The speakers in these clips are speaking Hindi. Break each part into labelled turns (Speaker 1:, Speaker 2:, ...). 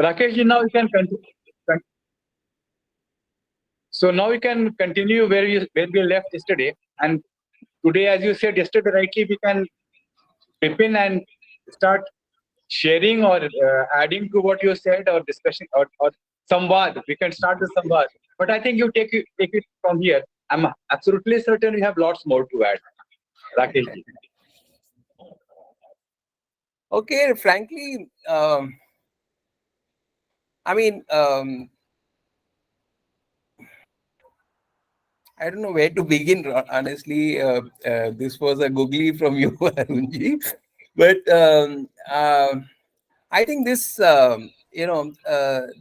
Speaker 1: Rakesh, now you can continue. So now we can continue where we left yesterday. And today, as you said yesterday, rightly, we can begin and start sharing or adding to what you said or discussing or samvad. We can start the samvad. But I think you take it from here. I'm absolutely certain you have lots more to add, Rakesh ji.
Speaker 2: Okay, frankly, I mean, I don't know where to begin. Honestly, this was a googly from you, Arunji. But I think this,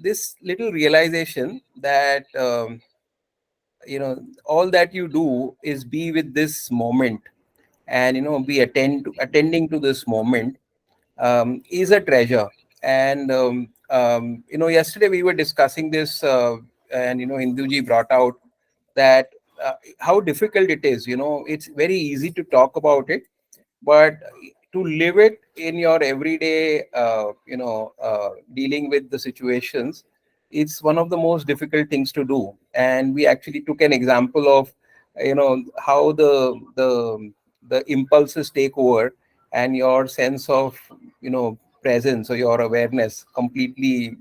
Speaker 2: this little realization that all that you do is be with this moment, and be attending to this moment, is a treasure. And yesterday we were discussing this, and Hinduji brought out that how difficult it is. It's very easy to talk about it, but to live it in your everyday, dealing with the situations, it's one of the most difficult things to do. And we actually took an example of how the impulses take over, and your sense of presence or your awareness completely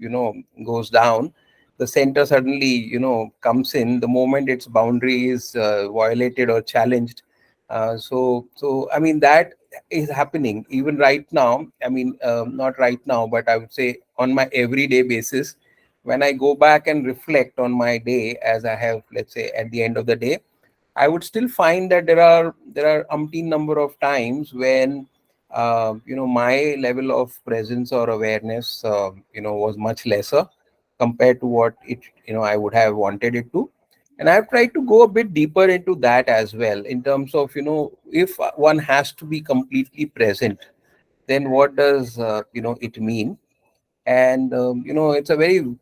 Speaker 2: goes down. The center suddenly comes in the moment its boundary is violated or challenged. So I mean, that is happening even right now. I mean, not right now, but I would say on my everyday basis, when I go back and reflect on my day, as I have, let's say, at the end of the day, I would still find that there are umpteen number of times when my level of presence or awareness was much lesser compared to what it I would have wanted it to. And I've tried to go a bit deeper into that as well, in terms of if one has to be completely present, then what does it mean? And it's a very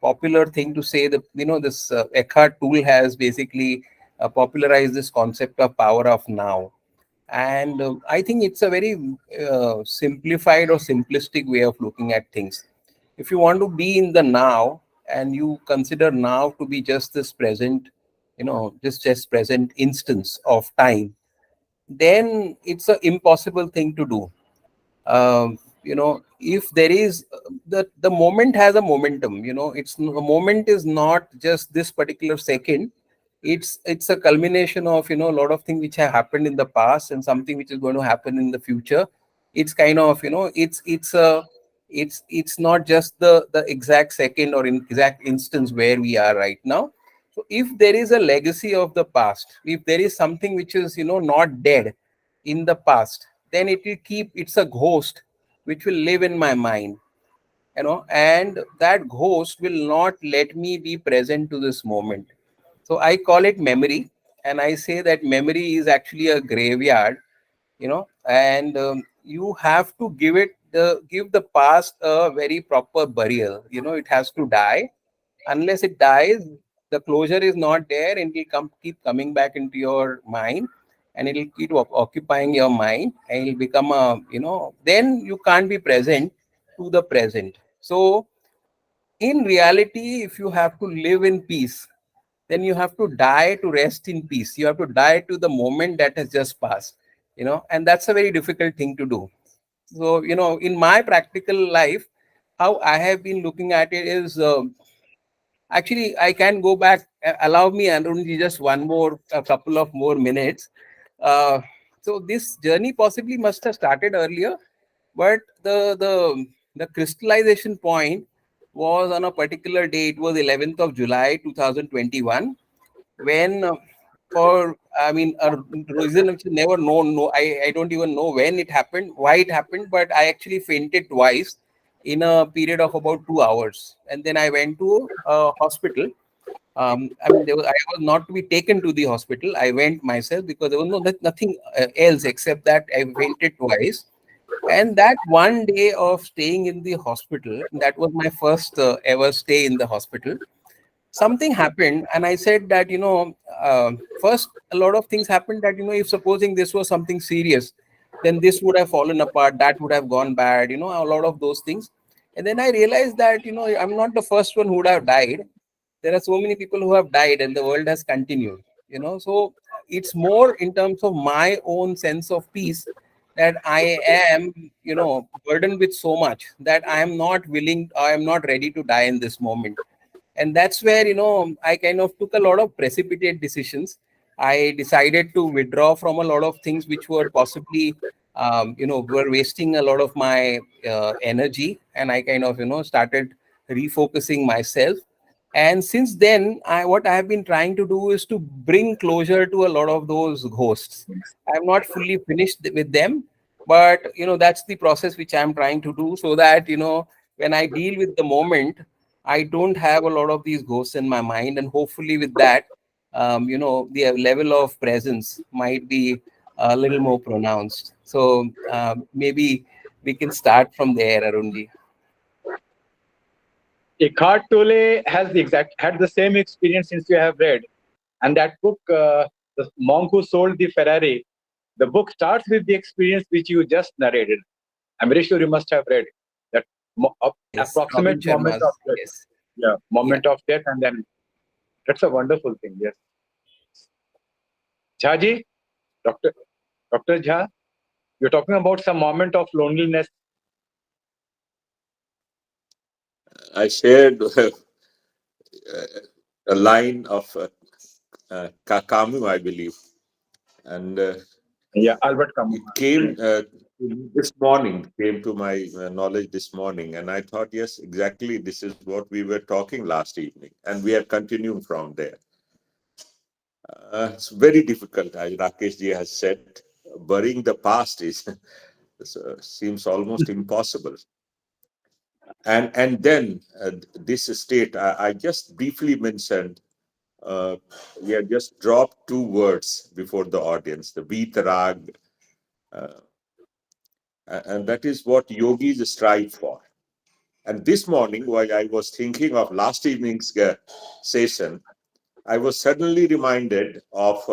Speaker 2: popular thing to say that this Eckhart Toole has basically popularized this concept of power of now. And I think it's a very simplified or simplistic way of looking at things. If you want to be in the now, and you consider now to be just this present, just present instance of time, then it's an impossible thing to do. If there is the moment has a momentum. It's a moment is not just this particular second. It's a culmination of a lot of things which have happened in the past and something which is going to happen in the future. It's kind of it's not just the exact second or exact instance where we are right now. So if there is a legacy of the past, if there is something which is not dead in the past, then it's a ghost which will live in my mind, and that ghost will not let me be present to this moment. So I call it memory, and I say that memory is actually a graveyard, and you have to give the past a very proper burial. It has to die. Unless it dies, the closure is not there, and it will keep coming back into your mind, and it'll keep occupying your mind, and it'll become then you can't be present to the present. So in reality, if you have to live in peace, then you have to die to rest in peace. You have to die to the moment that has just passed, and that's a very difficult thing to do. So in my practical life, how I have been looking at it is, actually, I can go back. Allow me, Arunji, just a couple of more minutes. So this journey possibly must have started earlier, but the crystallization point was on a particular day. It was 11th of July 2021, when for I mean a reason which is never known. No, I don't even know when it happened, why it happened, but I actually fainted twice in a period of about 2 hours, and then I went to a hospital. I mean, I was not to be taken to the hospital. I went myself because there was nothing else except that I fainted twice. And that one day of staying in the hospital, that was my first ever stay in the hospital. Something happened, and I said that first, a lot of things happened that if supposing this was something serious, then this would have fallen apart, that would have gone bad, a lot of those things. And then I realized that, I'm not the first one who would have died. There are so many people who have died and the world has continued. So it's more in terms of my own sense of peace, that I am, burdened with so much that I am not ready to die in this moment. And that's where, I kind of took a lot of precipitate decisions. I decided to withdraw from a lot of things which were possibly, were wasting a lot of my energy. And I kind of, started refocusing myself. And since then, what I have been trying to do is to bring closure to a lot of those ghosts. I'm not fully finished with them, but that's the process which I'm trying to do, so that when I deal with the moment, I don't have a lot of these ghosts in my mind. And hopefully with that, the level of presence might be a little more pronounced. So maybe we can start from there, Arunji.
Speaker 1: Eckhart Tolle has the exact had the same experience since you have read, and that book, The Monk Who Sold the Ferrari, the book starts with the experience which you just narrated. I'm very sure you must have read that
Speaker 2: Yes,
Speaker 1: approximate
Speaker 2: Robin
Speaker 1: moment of
Speaker 2: Sharma's.
Speaker 1: death.
Speaker 2: Yes.
Speaker 1: Yeah,
Speaker 2: Yeah.
Speaker 1: moment of death, and then that's a wonderful thing. Yes, Jhaji, Doctor Jha, you're talking about some moment of loneliness.
Speaker 3: I shared a line of Camus, I believe, and
Speaker 1: Yeah, Albert Camus.
Speaker 3: it came this morning, came to my knowledge this morning, and I thought, yes, exactly, this is what we were talking last evening, and we are continuing from there. It's very difficult, as Rakesh ji has said. Burying the past is seems almost impossible. And then this state, I just briefly mentioned. Uh, we have just dropped two words before the audience, the Vitarag, uh, and that is what yogis strive for. And this morning, while I was thinking of last evening's session, I was suddenly reminded of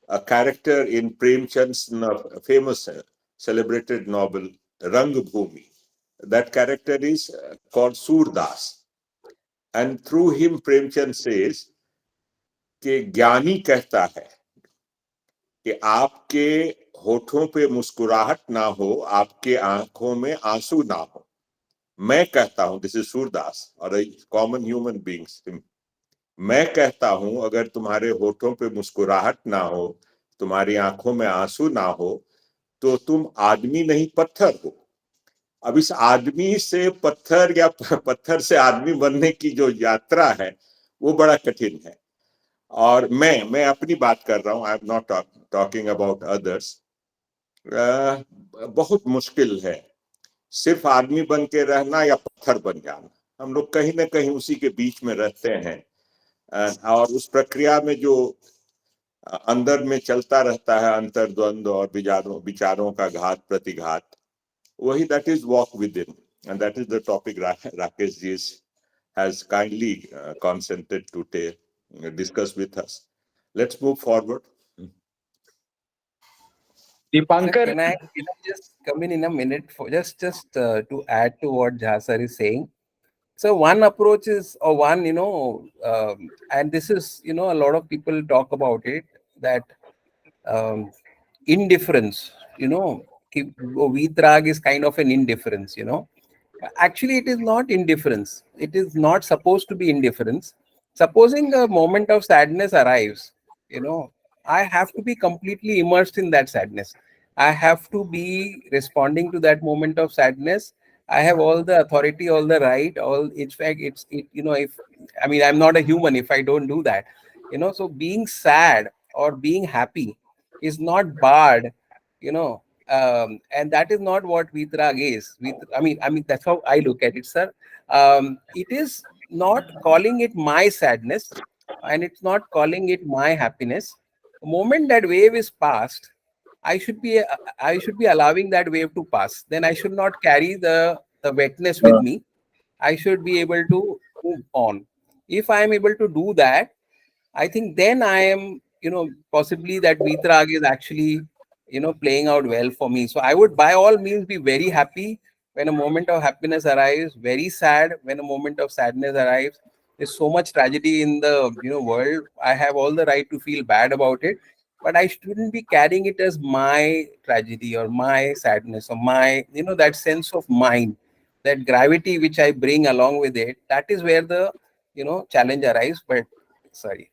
Speaker 3: a character in Premchand's famous, celebrated novel, Rangbhumi. That character is called Surdas. And through him, Premchand says कि ज्ञानी कहता है कि आपके होठों पे मुस्कुराहट ना हो, आपके आंखों में आंसू ना हो. मैं कहता हूं, दिस इज सूरदास और कॉमन ह्यूमन बींग्स, मैं कहता हूं अगर तुम्हारे होठों पे मुस्कुराहट ना हो, तुम्हारी आंखों में आंसू ना हो, तो तुम आदमी नहीं पत्थर हो. अब इस आदमी से पत्थर या पत्थर से आदमी बनने की जो यात्रा है वो बड़ा कठिन है. और मैं अपनी बात कर रहा हूं, I am not talking about others. बहुत मुश्किल है सिर्फ आदमी बन के रहना या पत्थर बन जाना. हम लोग कहीं ना कहीं उसी के बीच में रहते हैं. और उस प्रक्रिया में जो अंदर में चलता रहता है अंतर्द्वंद और विचारों का घात प्रतिघात, वही that is walk with in. And that is the topic Rakesh ji has kindly consented to discuss with us. Let's move forward.
Speaker 2: Sir,
Speaker 1: Dipankar,
Speaker 2: can I just come in a minute for just to add to what Jhasar is saying? So one approach is, or one, and this is, a lot of people talk about it, that um, indifference, Vitrag is kind of an indifference. Actually, it is not indifference. It is not supposed to be indifference. Supposing a moment of sadness arrives, you know, I have to be completely immersed in that sadness. I have to be responding to that moment of sadness. I have all the authority, all the right, all. In fact, if I mean, I'm not a human if I don't do that. So being sad or being happy is not barred. And that is not what Vitrag is. I mean, that's how I look at it, sir. It is not calling it my sadness, and it's not calling it my happiness. The moment that wave is past, I should be I should be allowing that wave to pass. Then I should not carry the wetness with me. I should be able to move on. If I am able to do that, I think then I am, possibly that Vitrag is actually, playing out well for me. So I would by all means be very happy when a moment of happiness arrives, very sad when a moment of sadness arrives. There's so much tragedy in the world. I have all the right to feel bad about it, but I shouldn't be carrying it as my tragedy or my sadness or my that sense of mine, that gravity which I bring along with it. That is where the challenge arrives. But sorry.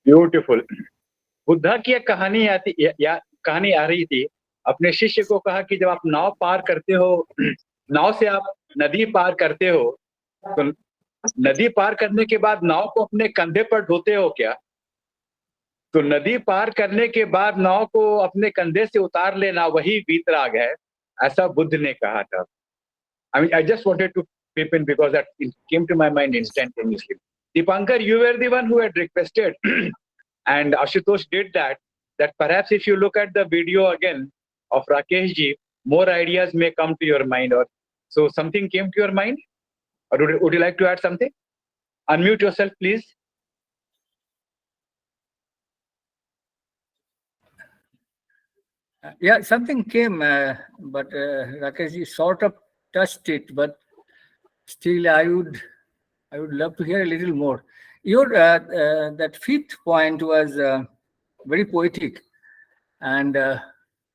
Speaker 1: Beautiful. Buddha की एक कहानी कहानी आ रही थी. अपने शिष्य को कहा कि जब आप नाव पार करते हो, नाव से आप नदी पार करते हो, तो नदी पार करने के बाद नाव को अपने कंधे पर ढोते हो क्या? तो नदी पार करने के बाद नाव को अपने कंधे से उतार लेना, वही वीतराग है, ऐसा बुद्ध ने कहा था. I mean, I just wanted to peep in because that it came to my mind instantaneously. Dipankar, you were the one who had requested, and Ashutosh did that. That perhaps if you look at the video again of Rakesh ji, more ideas may come to your mind. Or so something came to your mind, or would you like to add something? Unmute yourself, please.
Speaker 4: Yeah, something came, but Rakesh ji sort of touched it, but still I would love to hear a little more. Your that fifth point was very poetic, and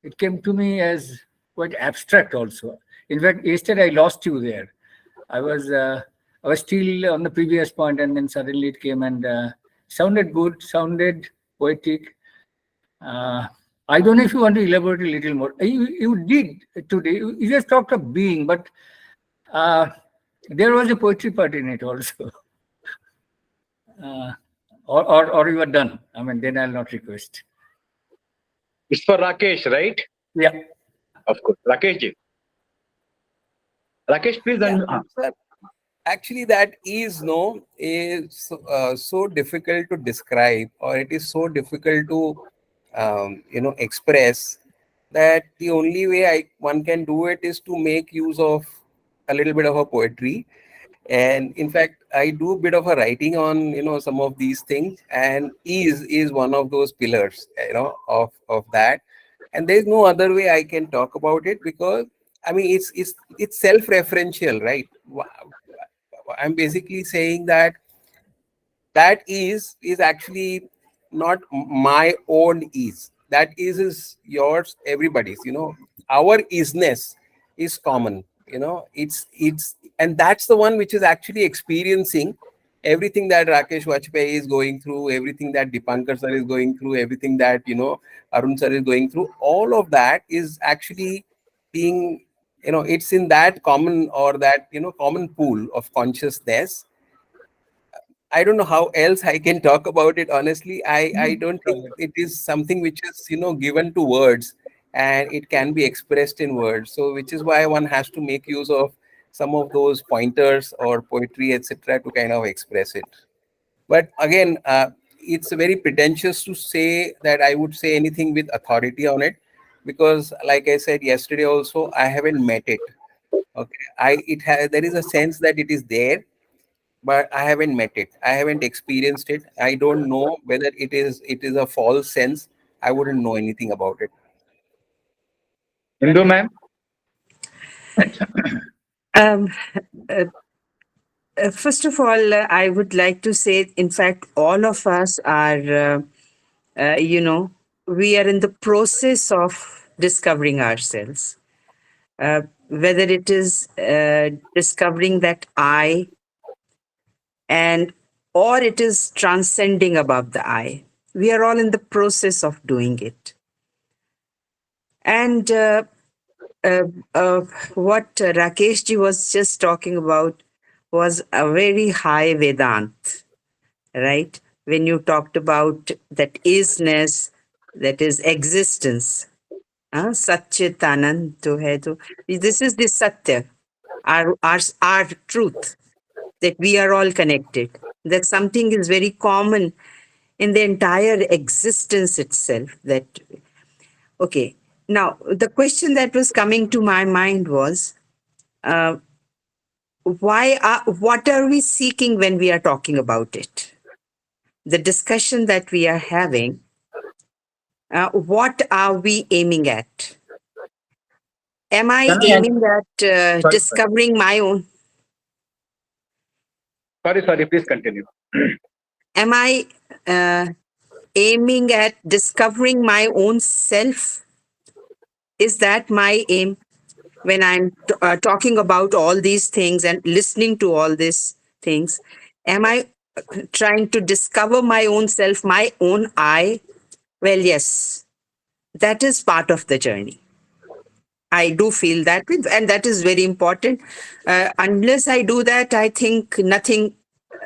Speaker 4: it came to me as quite abstract also. In fact, yesterday I lost you there. I was still on the previous point, and then suddenly it came and sounded good, sounded poetic. I don't know if you want to elaborate a little more. You did today. You just talked of being, but there was a poetry part in it also. Or you are done. I mean, then I'll not request.
Speaker 1: It's for Rakesh, right?
Speaker 4: Yeah.
Speaker 1: Of course. Rakesh ji. Rakesh, please.
Speaker 2: Yeah, sir. Actually, that is so difficult to describe, or it is so difficult to express, that the only way one can do it is to make use of a little bit of a poetry. And in fact, I do a bit of a writing on some of these things, and is one of those pillars of that. And there's no other way I can talk about it, because I mean it's self-referential, right? I'm basically saying that is actually not my own is. That is yours, everybody's. Our isness is common. It's and that's the one which is actually experiencing everything that Rakesh Vajpai is going through, everything that Dipankar sir is going through, everything that Arun sir is going through. All of that is actually being it's in that common, or that common pool of consciousness. I don't know how else I can talk about it, honestly. I don't think it is something which is given to words, and it can be expressed in words. So which is why one has to make use of some of those pointers or poetry, etc., to kind of express it. But again, it's very pretentious to say that I would say anything with authority on it, because like I said yesterday also, I haven't met it. Okay, there is a sense that it is there, but I haven't met it. I haven't experienced it. I don't know whether it is a false sense. I wouldn't know anything about it.
Speaker 1: Hindu ma'am.
Speaker 5: Um, uh, First of all, I would like to say, in fact, all of us are, we are in the process of discovering ourselves. Whether it is discovering that I, or it is transcending above the I. We are all in the process of doing it. And what Rakesh ji was just talking about was a very high Vedant, right? When you talked about that isness, that is existence. Satchit Anand to hai to. This is the Satya, our truth, that we are all connected. That something is very common in the entire existence itself. That, okay. Now, the question that was coming to my mind was, what are we seeking when we are talking about it? The discussion that we are having, what are we aiming at? Am I
Speaker 1: Can I
Speaker 5: aiming at
Speaker 1: sorry,
Speaker 5: discovering my own?
Speaker 1: sorry, please continue.
Speaker 5: Am I aiming at discovering my own self? Is that my aim when I'm talking about all these things and listening to all these things? Am I trying to discover my own self, my own I? Well, yes, that is part of the journey. I do feel that, and that is very important. Unless I do that, I think nothing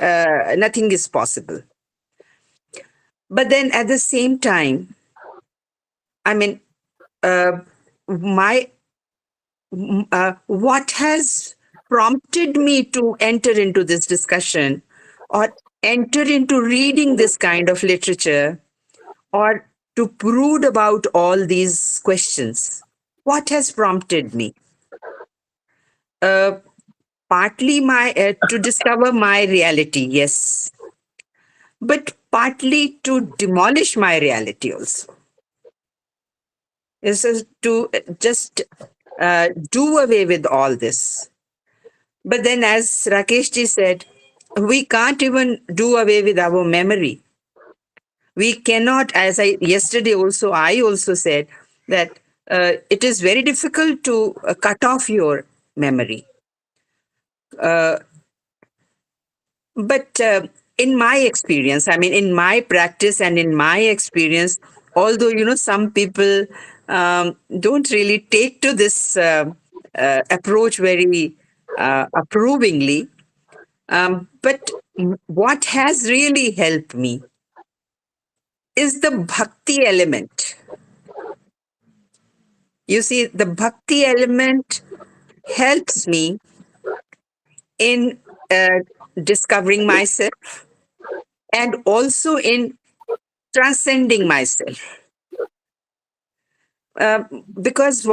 Speaker 5: is possible. But then at the same time, I mean, my what has prompted me to enter into this discussion or enter into reading this kind of literature or to brood about all these questions? What has prompted me? Partly to discover my reality, yes, but partly to demolish my reality also. This is to just do away with all this. But then, as Rakesh ji said, we can't even do away with our memory. We cannot, as I also said that it is very difficult to cut off your memory. But in my experience, I mean, in my practice and in my experience, although, some people don't really take to this approach very approvingly, but what has really helped me is the bhakti element. You see, the bhakti element helps me in discovering myself and also in transcending myself. Because,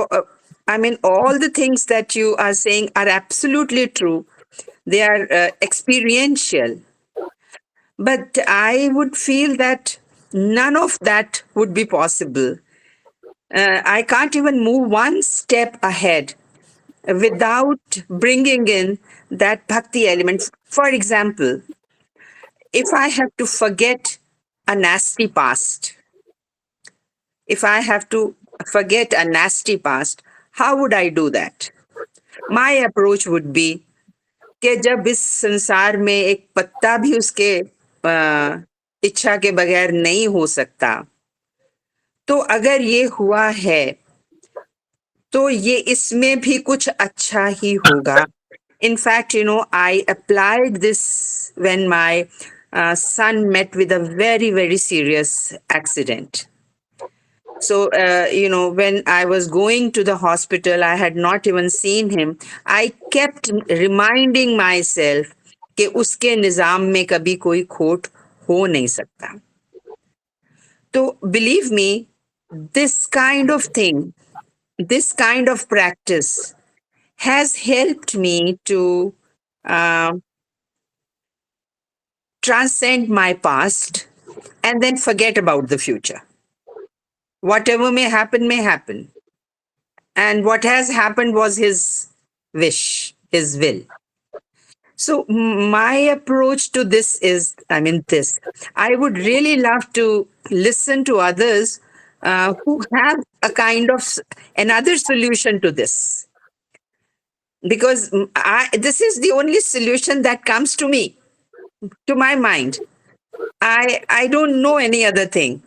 Speaker 5: I mean, all the things that you are saying are absolutely true. They are experiential. But I would feel that none of that would be possible. I can't even move one step ahead without bringing in that bhakti element. For example, if I have to forget a nasty past, how would I do that? My approach would be कि जब इस संसार में एक पत्ता भी उसके इच्छा के बगैर नहीं हो सकता, तो अगर ये हुआ है तो ये इसमें भी कुछ अच्छा ही होगा. In fact, I applied this when my son met with a very, very serious accident. So, when I was going to the hospital, I had not even seen him. I kept reminding myself कि उसके निजाम में कभी कोई खोट हो नहीं सकता. So, believe me, this kind of thing, this kind of practice has helped me to transcend my past and then forget about the future. Whatever may happen. And what has happened was his wish, his will. So my approach to this is, this. I would really love to listen to others who have a kind of another solution to this. Because this is the only solution that comes to me, to my mind. I don't know any other thing.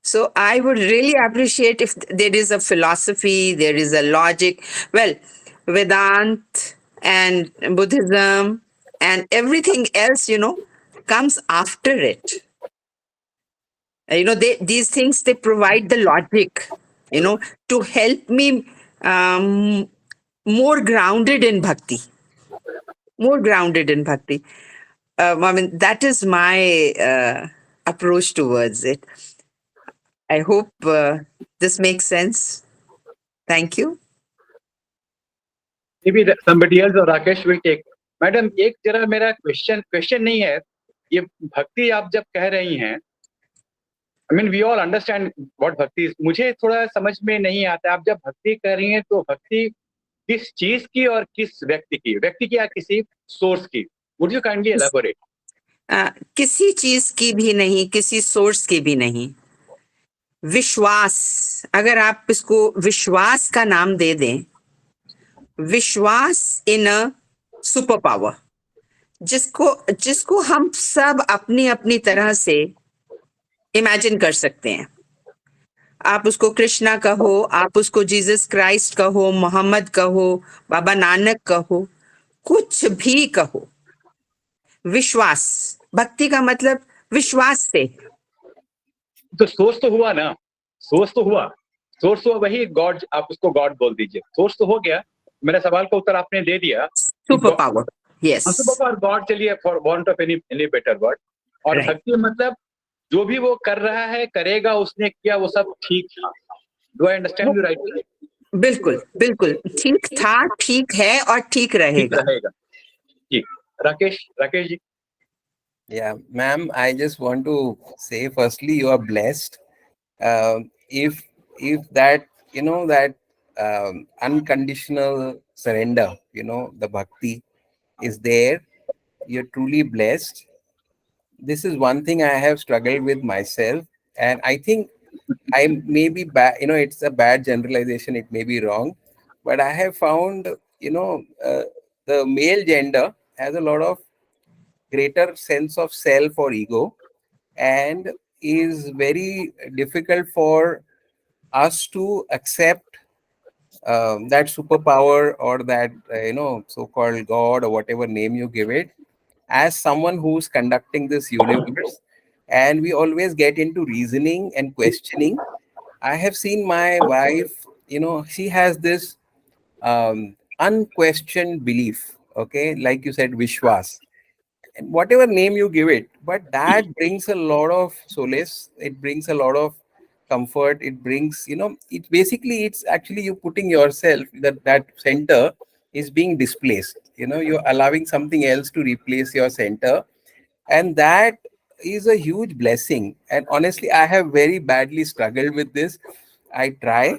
Speaker 5: So I would really appreciate if there is a philosophy, there is a logic. Well, Vedant and Buddhism and everything else, comes after it. These things, they provide the logic, to help me more grounded in bhakti. That is my approach towards it. I hope this makes sense. Thank you.
Speaker 1: Maybe somebody else or Rakesh will take. Madam, एक जरा मेरा question नहीं है. ये भक्ति आप जब कह रही हैं, I mean, we all understand what bhakti is. मुझे थोड़ा समझ में नहीं आता, आप जब भक्ति कर रही हैं तो भक्ति किस चीज की और किस व्यक्ति की या किसी सोर्स की? Would you kindly elaborate?
Speaker 5: किसी चीज की भी नहीं, किसी सोर्स की भी नहीं। विश्वास, अगर आप इसको विश्वास का नाम दे दें, विश्वास इन अ सुपर पावर, जिसको हम सब अपनी अपनी तरह से इमेजिन कर सकते हैं। आप उसको कृष्णा कहो, आप उसको जीसस क्राइस्ट कहो, मोहम्मद कहो, बाबा नानक कहो, कुछ भी कहो। विश्वास, भक्ति का मतलब विश्वास से।
Speaker 1: तो सोर्स तो हुआ ना, सोर्स तो हुआ वही गॉड, आप उसको गॉड बोल दीजिए, सोर्स तो हो गया। मेरा सवाल का उत्तर आपने दे दिया।
Speaker 5: Super power, yes,
Speaker 1: super power god, चलिए for want of any better word. और
Speaker 5: Right.
Speaker 1: भक्ति मतलब जो भी वो कर रहा है, करेगा, उसने किया, वो सब ठीक था। Do I understand you rightly?
Speaker 5: बिल्कुल बिल्कुल ठीक था, ठीक है और ठीक
Speaker 1: ठीक
Speaker 5: रहेगा।
Speaker 1: ठीक। Rakesh ji.
Speaker 2: Yeah, ma'am, I just want to say firstly, you are blessed. If that, that unconditional surrender, the bhakti is there, you're truly blessed. This is one thing I have struggled with myself, and I think I may be bad, it's a bad generalization, it may be wrong, but I have found, the male gender has a lot of greater sense of self or ego, and is very difficult for us to accept that superpower, or that so-called god, or whatever name you give it, as someone who's conducting this universe. And we always get into reasoning and questioning. I have seen my wife, she has this unquestioned belief, okay, like you said, vishwas, and whatever name you give it, but that brings a lot of solace, it brings a lot of comfort, it brings, it basically, it's actually you putting yourself, that center is being displaced, you're allowing something else to replace your center, and that is a huge blessing. And honestly, I have very badly struggled with this. I try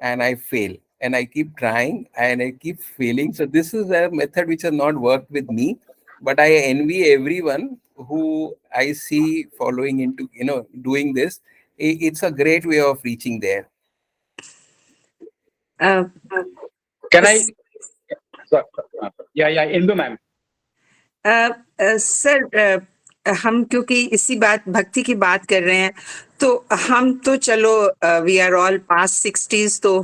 Speaker 2: and I fail, and I keep trying and I keep failing. So this is a method which has not worked with me, but I envy everyone who I see following into, doing this. It's a great way of reaching there.
Speaker 1: Can I? Yeah, Indu ma'am.
Speaker 5: Sir, हम क्योंकि इसी बात भक्ति की बात कर रहे हैं, तो हम तो चलो we are all pass 60s, तो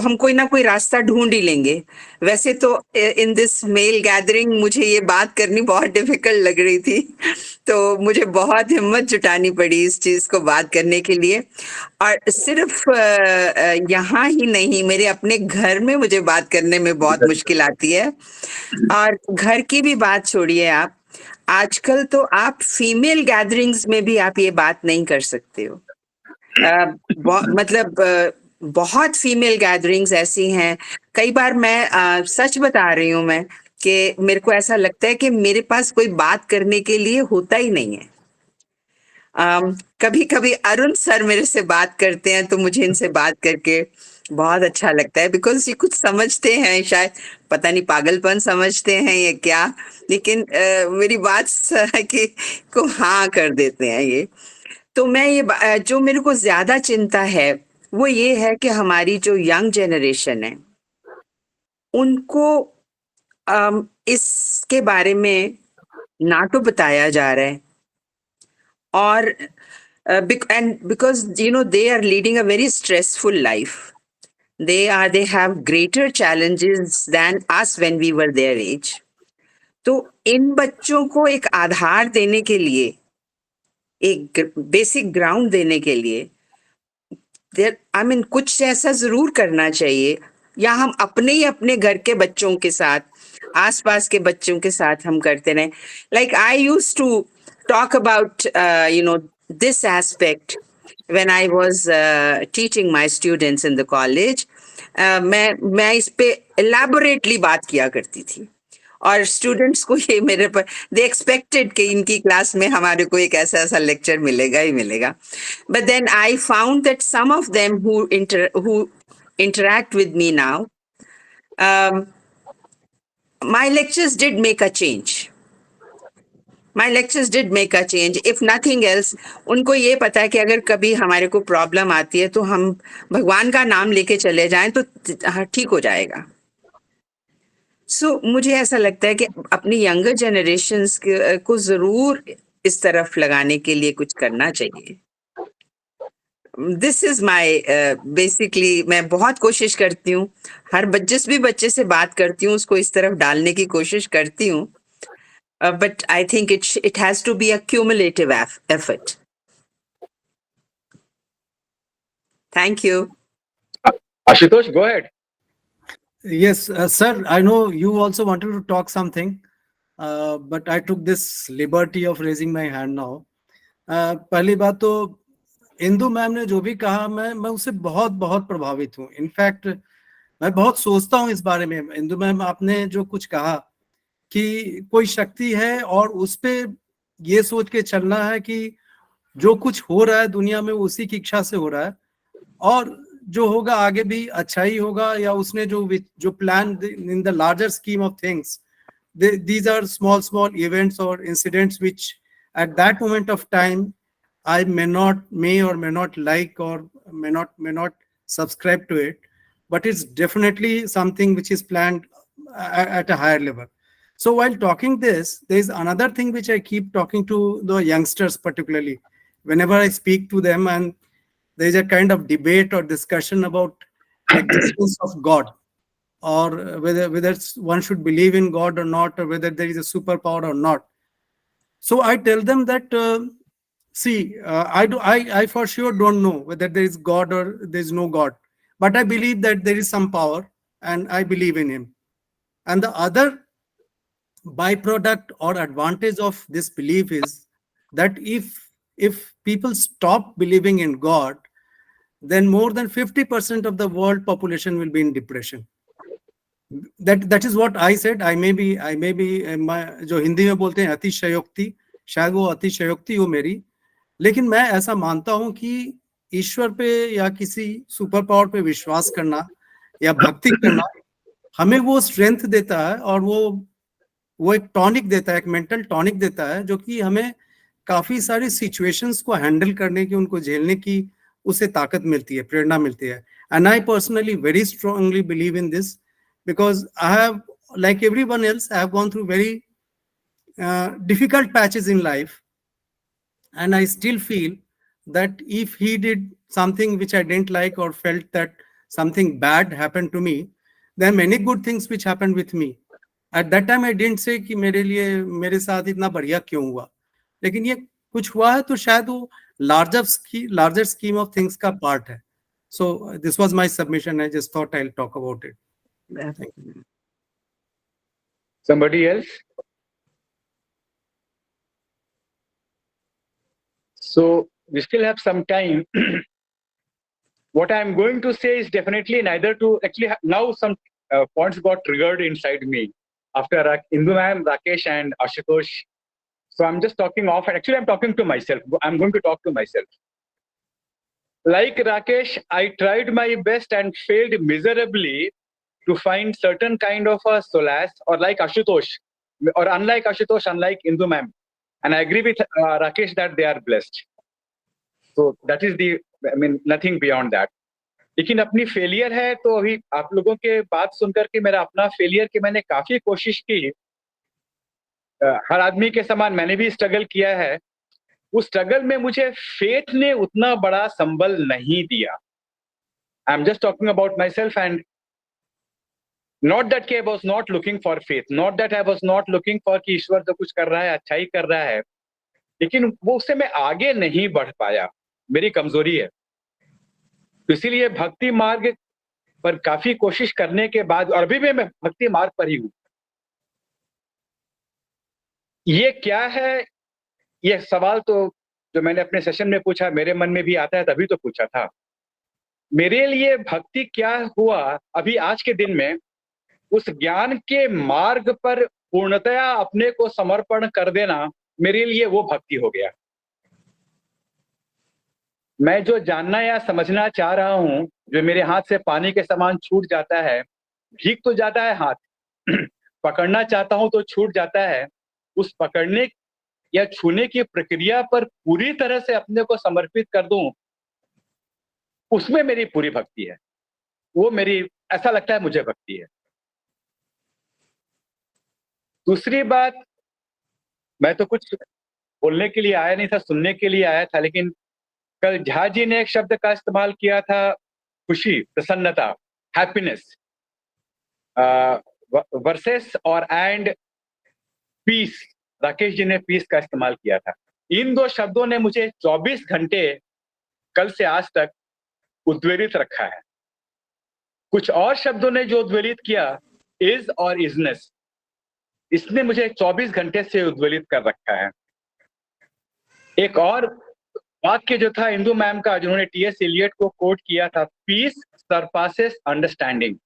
Speaker 5: हम कोई ना कोई रास्ता ढूंढ ही लेंगे। वैसे तो इन दिस मेल गैदरिंग मुझे ये बात करनी बहुत डिफिकल्ट लग रही थी, तो मुझे बहुत हिम्मत जुटानी पड़ी इस चीज को बात करने के लिए। और सिर्फ यहाँ ही नहीं, मेरे अपने घर में मुझे बात करने में बहुत मुश्किल आती है। और घर की भी बात छोड़िए आप, आजकल तो आप फीमेल गैदरिंग्स में भी आप ये बात नहीं कर सकते हो। मतलब बहुत फीमेल गैदरिंग्स ऐसी हैं, कई बार मैं सच बता रही हूँ मैं, कि मेरे को ऐसा लगता है कि मेरे पास कोई बात करने के लिए होता ही नहीं है। कभी कभी अरुण सर मेरे से बात करते हैं, तो मुझे इनसे बात करके बहुत अच्छा लगता है, बिकॉज ये कुछ समझते हैं, शायद पता नहीं पागलपन समझते हैं या क्या, लेकिन मेरी बात कि को हाँ कर देते हैं ये। तो मैं ये जो मेरे को ज्यादा चिंता है वो ये है कि हमारी जो यंग जनरेशन है उनको इसके बारे में ना तो बताया जा रहा है, और and because they are leading a very stressful life, they have greater challenges than us when we were their age. तो इन बच्चों को एक आधार देने के लिए, एक बेसिक ग्राउंड देने के लिए कुछ ऐसा जरूर करना चाहिए, या हम अपने ही अपने घर के बच्चों के साथ, आसपास के बच्चों के साथ हम करते रहें। Like I used to talk about this aspect when I was teaching my students in the college. मैं इस पे elaborately बात किया करती थी, और स्टूडेंट्स को ये मेरे पर दे एक्सपेक्टेड कि इनकी क्लास में हमारे को एक ऐसा ऐसा लेक्चर मिलेगा ही मिलेगा. But then I found that some of them who interact with me now, my lectures did make a change. My lectures did make a change. If nothing else, उनको ये पता है कि अगर कभी हमारे को प्रॉब्लम आती है तो हम भगवान का नाम लेके चले जाएं तो ठीक हो जाएगा. मुझे ऐसा लगता है कि अपनी यंगर जनरेशन्स को जरूर इस तरफ लगाने के लिए कुछ करना चाहिए. दिस इज माई बेसिकली मैं बहुत कोशिश करती हूँ, जिस भी बच्चे से बात करती हूँ उसको इस तरफ डालने की कोशिश करती हूँ. But I think it has to be a cumulative effort. Thank you.
Speaker 1: Ashutosh, go ahead.
Speaker 6: Yes, sir, I know you also wanted to talk something, but I took this liberty of raising my hand now. पहली बात तो इंदु मैम ने जो भी कहा मैं उससे बहुत बहुत प्रभावित हूँ. इनफैक्ट मैं बहुत सोचता हूँ इस बारे में. इंदु मैम, आपने जो कुछ कहा कि कोई शक्ति है और उस पे ये सोच के चलना है कि जो कुछ हो रहा है दुनिया में उसी की इच्छा से हो रहा है और जो होगा आगे भी अच्छा ही होगा, या उसने जो plan in the larger scheme of things, these are small events or incidents which at that moment of time I may or may not like or may not subscribe to it, but it's definitely something which is planned at a higher level. So while talking this, there is another thing which I keep talking to the youngsters, particularly whenever I speak to them, and there is a kind of debate or discussion about existence of God, or whether one should believe in God or not, or whether there is a superpower or not. So I tell them that I for sure don't know whether there is God or there is no God, but I believe that there is some power and I believe in him. And the other byproduct or advantage of this belief is that if people stop believing in God, then more than 50% of the world population will be in depression. That is what I said. I may be जो हिंदी में बोलते हैं अतिशयोक्ति, शायद वो अतिशयोक्ति हो मेरी, लेकिन मैं ऐसा मानता हूं कि ईश्वर पे या किसी सुपर पावर पे विश्वास करना या भक्ति करना हमें वो स्ट्रेंथ देता है और वो एक टॉनिक देता है, एक मेंटल टॉनिक देता है, जो कि हमें काफी सारी सिचुएशंस को हैंडल करने की, उनको झेलने की उससे ताकत मिलती है, प्रेरणा मिलती है. And I personally very strongly believe in this because I have, like everyone else, I have gone through very difficult patches in life, and I still feel that if he did something which I didn't like or felt that something bad happened to me, there are many good things which happened with me. At that time I didn't say कि मेरे साथ इतना बढ़िया क्यों हुआ, लेकिन ये कुछ हुआ है तो शायद वो larger scheme of things का part है. So this was my submission. I just thought I'll talk about it.
Speaker 1: Somebody else? So we still have some time. What I'm going to say is definitely neither to, actually now some points got triggered inside me after Indu ma'am, Rakesh and Ashutosh. So I'm just talking off, and actually I'm talking to myself. I'm going to talk to myself. Like Rakesh, I tried my best and failed miserably to find certain kind of a solace, or like Ashutosh, or unlike Ashutosh, unlike Indu ma'am. And I agree with Rakesh that they are blessed. So that is nothing beyond that. लेकिन अपनी फेलियर है तो अभी आप लोगों के बात सुनकर के मेरा अपना फेलियर की मैंने काफी कोशिश की. हर आदमी के समान मैंने भी स्ट्रगल किया है. उस स्ट्रगल में मुझे फेथ ने उतना बड़ा संबल नहीं दिया. I am just talking about my self, and not that I was not looking for faith, not that I was not looking for कि ईश्वर तो कुछ कर रहा है, अच्छा ही कर रहा है, लेकिन वो उससे मैं आगे नहीं बढ़ पाया. मेरी कमजोरी है. तो इसीलिए भक्ति मार्ग पर काफी कोशिश करने के बाद, और अभी भी मैं भक्ति मार्ग पर ही हूं. ये क्या है, ये सवाल तो जो मैंने अपने सेशन में पूछा, मेरे मन में भी आता है, तभी तो पूछा था. मेरे लिए भक्ति क्या हुआ अभी आज के दिन में, उस ज्ञान के मार्ग पर पूर्णतया अपने को समर्पण कर देना मेरे लिए वो भक्ति हो गया। मैं जो जानना या समझना चाह रहा हूं, जो मेरे हाथ से पानी के समान छूट जाता है, भीग तो जाता है हाथ, पकड़ना चाहता हूं तो छूट जाता है, उस पकड़ने या छूने की प्रक्रिया पर पूरी तरह से अपने को समर्पित कर दूं, उसमें मेरी पूरी भक्ति है। वो मेरी, ऐसा लगता है मुझे भक्ति है। दूसरी बात, मैं तो कुछ बोलने के लिए आया नहीं था, सुनने के लिए आया था, लेकिन कल झा जी ने एक शब्द का इस्तेमाल किया था, खुशी, प्रसन्नता, हैप्पीनेस वर्सेस और एंड पीस। राकेश जी ने पीस का इस्तेमाल किया था। इन दो शब्दों ने मुझे 24 घंटे कल से आज तक उद्वेलित रखा है। कुछ और शब्दों ने जो उद्वेलित किया, इज और इजनेस, इसने मुझे 24 घंटे से उद्वेलित कर रखा है। एक और वाक्य जो था इंदु मैम का, जिन्होंने टीएस एलियट को कोट किया था, पीस सरपासेस अंडरस्टैंडिंग।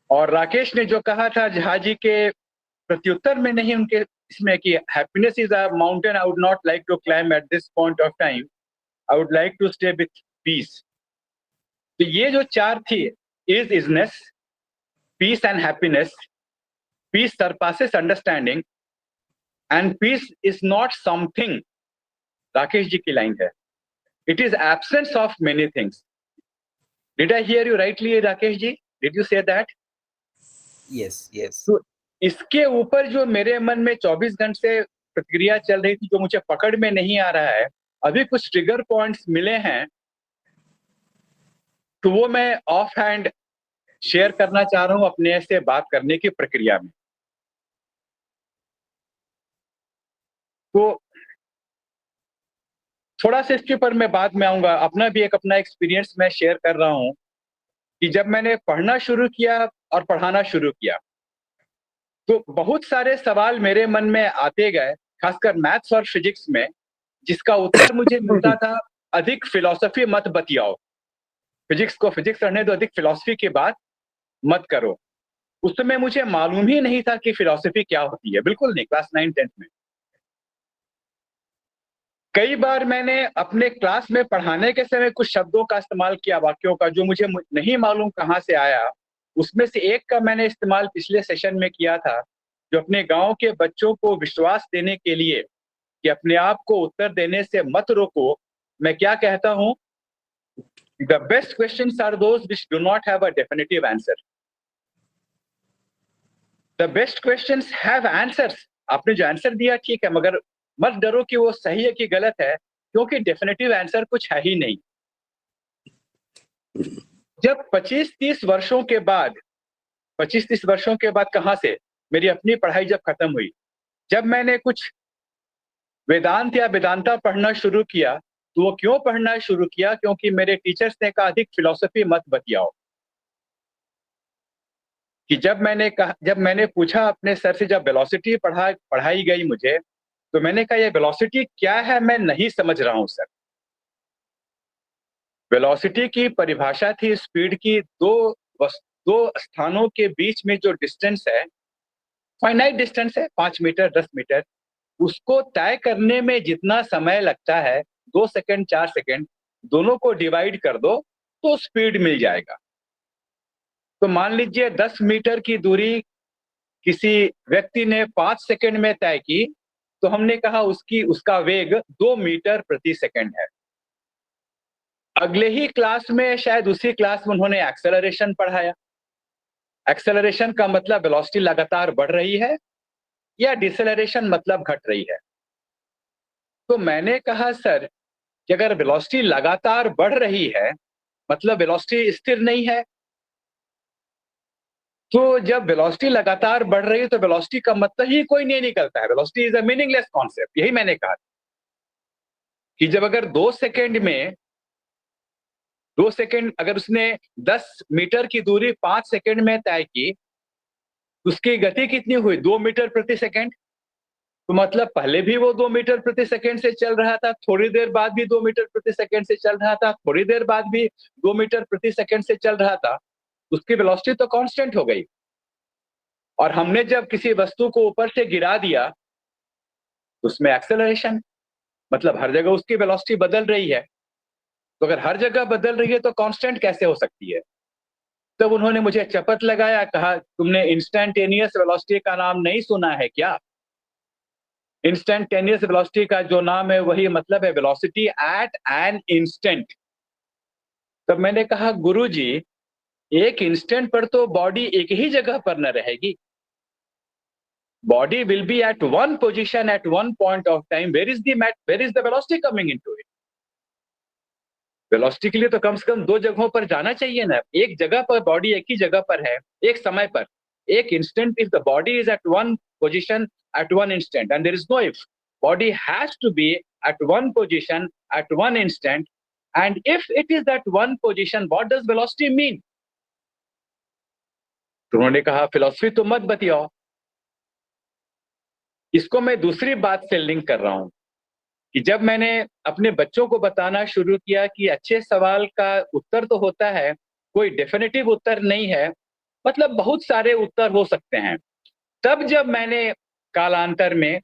Speaker 1: और राकेश ने जो कहा था झा जी के प्रत्युत्तर में, नहीं उनके इसमें, कि happiness is a mountain I would not like to climb at this point of time, I would like to stay with peace. तो ये जो चार थी, is, easiness, peace and happiness, peace surpasses understanding, and peace is not something, Rakesh ji की लाइन है, it is absence of many things. Did I hear you rightly Rakesh ji? Did you say that?
Speaker 2: Yes, yes.
Speaker 1: तो इसके ऊपर जो मेरे मन में 24 घंटे से प्रक्रिया चल रही थी, जो मुझे पकड़ में नहीं आ रहा है, अभी कुछ ट्रिगर पॉइंट्स मिले हैं, तो वो मैं ऑफ हैंड शेयर करना चाह रहा हूं अपने से बात करने की प्रक्रिया में। तो थोड़ा सा इसके ऊपर मैं बाद में आऊंगा। अपना भी अपना एक्सपीरियंस मैं शेयर कर रहा हूं कि जब मैंने पढ़ना शुरू किया और पढ़ाना शुरू किया, तो बहुत सारे सवाल मेरे मन में आते गए, खासकर मैथ्स और फिजिक्स में, जिसका उत्तर मुझे मिलता था, अधिक फिलॉसफी मत बतियाओ, फिजिक्स को फिजिक्स पढ़ने दो, अधिक फिलॉसफी की बात मत करो। उस समय मुझे मालूम ही नहीं था कि फिलॉसफी क्या होती है, बिल्कुल नहीं, क्लास 9-10 में। कई बार मैंने अपने क्लास में पढ़ाने के समय कुछ शब्दों का इस्तेमाल किया, वाक्यों का, जो मुझे नहीं मालूम कहाँ से आया। उसमें से एक का मैंने इस्तेमाल पिछले सेशन में किया था, जो अपने गांव के बच्चों को विश्वास देने के लिए कि अपने आप को उत्तर देने से मत रोको। मैं क्या कहता हूं? The best questions are those which do not have a definitive answer. The best questions have answers. आपने जो आंसर दिया ठीक है, मगर मत डरो कि वो सही है कि गलत है, क्योंकि डेफिनेटिव आंसर कुछ है ही नहीं। जब 25-30 वर्षों के बाद, 25-30 वर्षों के बाद कहां से, मेरी अपनी पढ़ाई जब खत्म हुई, जब मैंने कुछ वेदांत या वेदांता पढ़ना शुरू किया, तो वो क्यों पढ़ना शुरू किया? क्योंकि मेरे टीचर्स ने कहा, अधिक फिलॉसफी मत बतियाओ। कि जब मैंने पूछा अपने सर से, जब वेलोसिटी पढ़ाई गई मुझे, तो मैंने कहा, ये वेलोसिटी क्या है, मैं नहीं समझ रहा हूं सर। वेलोसिटी की परिभाषा थी स्पीड की, दो स्थानों के बीच में जो डिस्टेंस है, फाइनाइट डिस्टेंस है, 5 मीटर 10 मीटर, उसको तय करने में जितना समय लगता है, 2 सेकंड 4 सेकंड, दोनों को डिवाइड कर दो तो स्पीड मिल जाएगा। तो मान लीजिए 10 मीटर की दूरी किसी व्यक्ति ने 5 सेकंड में तय की, तो हमने कहा उसका वेग 2 मीटर प्रति सेकंड है। अगले ही क्लास में, शायद उसी क्लास में, उन्होंने एक्सेलरेशन पढ़ाया। एक्सेलरेशन का मतलब वेलोसिटी लगातार बढ़ रही है, या डिसेलरेशन मतलब घट रही है। तो मैंने कहा, सर कि अगर वेलोसिटी लगातार बढ़ रही है, मतलब वेलोसिटी स्थिर नहीं है। तो जब वेलोसिटी लगातार बढ़ रही है, तो वेलोसिटी का मतलब ही कोई नहीं निकलता है। Velocity is a meaningless concept. यही मैंने कहा कि जब अगर 2 सेकंड अगर उसने 10 मीटर की दूरी 5 सेकंड में तय की, उसकी गति कितनी हुई? 2 मीटर प्रति सेकंड। तो मतलब पहले भी वो 2 मीटर प्रति सेकंड से चल रहा था, थोड़ी देर बाद भी 2 मीटर प्रति सेकंड से चल रहा था, थोड़ी देर बाद भी 2 मीटर प्रति सेकंड से चल रहा था। उसकी वेलोसिटी तो कांस्टेंट हो गई। और हमने जब किसी वस्तु को ऊपर से गिरा दिया तो उसमें एक्सेलरेशन, मतलब हर जगह उसकी वेलोसिटी बदल रही है। तो अगर हर जगह बदल रही है तो कांस्टेंट कैसे हो सकती है? तब उन्होंने मुझे चपत लगाया, कहा तुमने इंस्टेंटेनियस वेलोसिटी का नाम नहीं सुना है क्या? इंस्टेंटेनियस वेलोसिटी का जो नाम है वही मतलब है वेलोसिटी एट एन इंस्टेंट। तब मैंने कहा गुरुजी, एक इंस्टेंट पर तो बॉडी एक ही जगह पर न रहेगी। Body will be at one position at one point of time. Where is the velocity coming into it? Velocity के लिए तो कम से कम दो जगहों पर जाना चाहिए ना। एक जगह पर बॉडी एक ही जगह पर है एक समय पर, एक instant. If the body is at one position at one instant and there is no if, body has to be at one position at one instant, and if it is at one position, what does velocity mean? तो उन्होंने कहा फिलॉसफी तो मत बतियाओ। इसको मैं दूसरी बात से लिंक कर रहा हूं कि जब मैंने अपने बच्चों को बताना शुरू किया कि अच्छे सवाल का उत्तर तो होता है, कोई डेफिनेटिव उत्तर नहीं है, मतलब बहुत सारे उत्तर हो सकते हैं। तब जब मैंने कालांतर में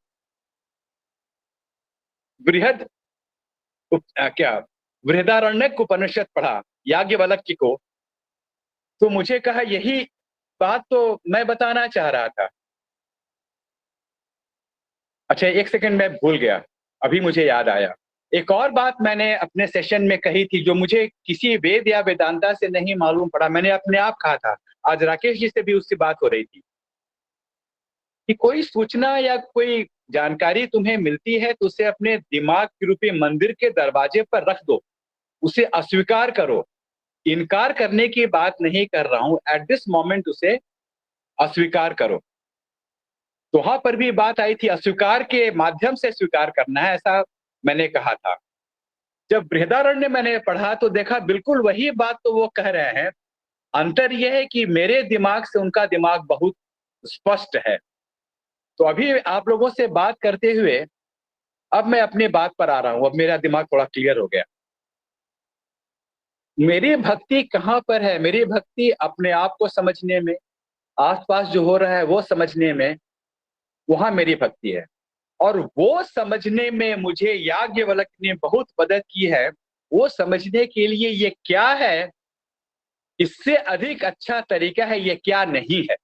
Speaker 1: बृहदारण्यक उपनिषद पढ़ा याज्ञवल्क्य को, तो मुझे कहा यही बात तो मैं बताना चाह रहा था। अच्छा, एक सेकंड, मैं भूल गया, अभी मुझे याद आया। एक और बात मैंने अपने सेशन में कही थी जो मुझे किसी वेद या वेदांता से नहीं मालूम पड़ा। मैंने अपने आप कहा था, आज राकेश जी से भी उससे बात हो रही थी, कि कोई सूचना या कोई जानकारी तुम्हें मिलती है तो उसे अपने दिमाग के रूपी मंदिर के दरवाजे पर रख दो, उसे अस्वीकार करो। इनकार करने की बात नहीं कर रहा हूं, एट दिस मोमेंट उसे अस्वीकार करो। तो वहां पर भी बात आई थी, अस्वीकार के माध्यम से स्वीकार करना है, ऐसा मैंने कहा था। जब बृहदारण्य मैंने पढ़ा तो देखा बिल्कुल वही बात तो वो कह रहे हैं। अंतर यह है कि मेरे दिमाग से उनका दिमाग बहुत स्पष्ट है। तो अभी आप लोगों से बात करते हुए अब मैं अपनी बात पर आ रहा हूं, अब मेरा दिमाग थोड़ा क्लियर हो गया। मेरी भक्ति कहां पर है? मेरी भक्ति अपने आप को समझने में, आसपास जो हो रहा है वो समझने में, वहां मेरी भक्ति है। और वो समझने में मुझे याज्ञवल्क्य ने बहुत मदद की है। वो समझने के लिए ये क्या है, इससे अधिक अच्छा तरीका है ये क्या नहीं है।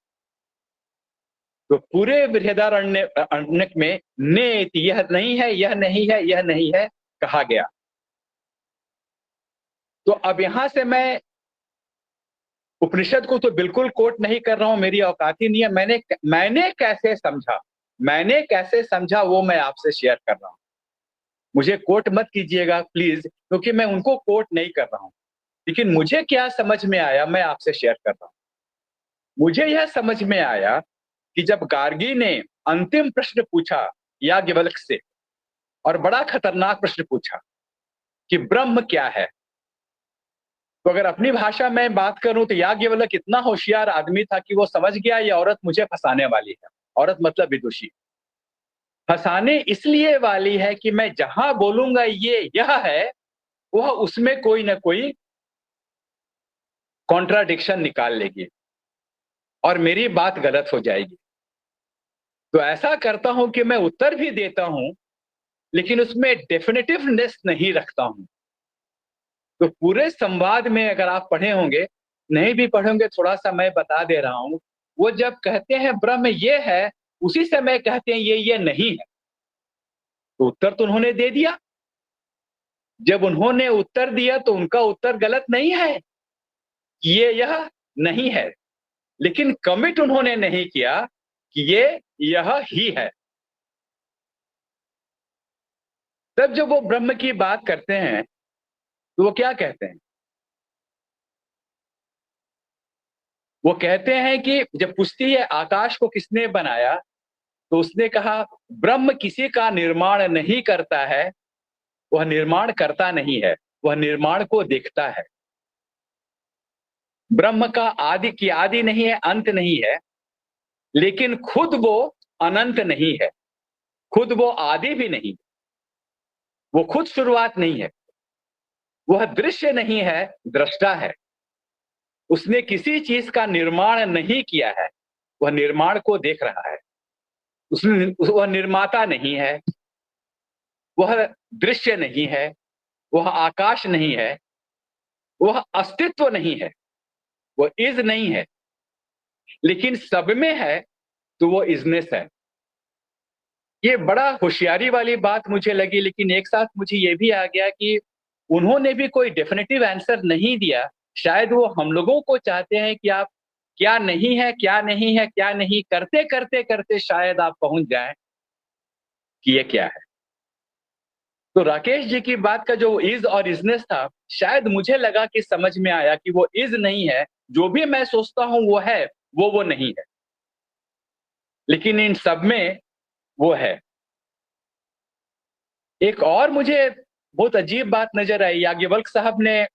Speaker 1: तो पूरे बृहदारण्यक में नेति, यह नहीं है, यह नहीं है, यह नहीं है कहा गया। तो अब यहां से मैं उपनिषद को तो बिल्कुल कोट नहीं कर रहा हूं, मेरी औकात ही नहीं है। मैंने कैसे समझा वो मैं आपसे शेयर कर रहा हूं। मुझे कोट मत कीजिएगा प्लीज, क्योंकि मैं उनको कोट नहीं कर रहा हूं, लेकिन मुझे क्या समझ में आया मैं आपसे शेयर कर रहा हूं। मुझे यह समझ में आया कि जब गार्गी ने अंतिम प्रश्न पूछा याज्ञवल्क्य से, और बड़ा खतरनाक प्रश्न पूछा कि ब्रह्म क्या है, तो अगर अपनी भाषा में बात करूं तो याज्ञवल्क्य इतना होशियार आदमी था कि वो समझ गया ये औरत मुझे फंसाने वाली है। औरत मतलब विदुषी, फंसाने इसलिए वाली है कि मैं जहां बोलूंगा ये यह है, वह उसमें कोई ना कोई कॉन्ट्राडिक्शन निकाल लेगी और मेरी बात गलत हो जाएगी। तो ऐसा करता हूं कि मैं उत्तर भी देता हूं लेकिन उसमें डेफिनेटिवनेस नहीं रखता हूं। तो पूरे संवाद में अगर आप पढ़े होंगे, नहीं भी पढ़े होंगे, थोड़ा सा मैं बता दे रहा हूं। वो जब कहते हैं ब्रह्म ये है, उसी समय कहते हैं ये नहीं है। तो उत्तर तो उन्होंने दे दिया। जब उन्होंने उत्तर दिया तो उनका उत्तर गलत नहीं है, यह नहीं है, लेकिन कमिट उन्होंने नहीं किया कि यह ही है। तब जब वो ब्रह्म की बात करते हैं तो वो क्या कहते हैं? वो कहते हैं कि जब पूछती है आकाश को किसने बनाया, तो उसने कहा ब्रह्म किसी का निर्माण नहीं करता है, वह निर्माण करता नहीं है, वह निर्माण को देखता है। ब्रह्म का आदि नहीं है, अंत नहीं है, लेकिन खुद वो अनंत नहीं है, खुद वो आदि भी नहीं, वो खुद शुरुआत नहीं है, वह दृश्य नहीं है, दृष्टा है। उसने किसी चीज का निर्माण नहीं किया है, वह निर्माण को देख रहा है। वह निर्माता नहीं है, वह दृश्य नहीं है, वह आकाश नहीं है, वह अस्तित्व नहीं है, वह इज नहीं है, लेकिन सब में है तो वो इजनेस है। ये बड़ा होशियारी वाली बात मुझे लगी, लेकिन एक साथ मुझे ये भी आ गया कि उन्होंने भी कोई डेफिनेटिव आंसर नहीं दिया। शायद वो हम लोगों को चाहते हैं कि आप क्या नहीं है, क्या नहीं है, क्या नहीं, करते करते करते शायद आप पहुंच जाएं कि ये क्या है। तो राकेश जी की बात का जो इज और इजनेस था, शायद मुझे लगा कि समझ में आया कि वो इज नहीं है, जो भी मैं सोचता हूं वो है, वो नहीं है, लेकिन इन सब में वो है। एक और मुझे बहुत अजीब बात नजर आई, याज्ञवल्क्य साहब ने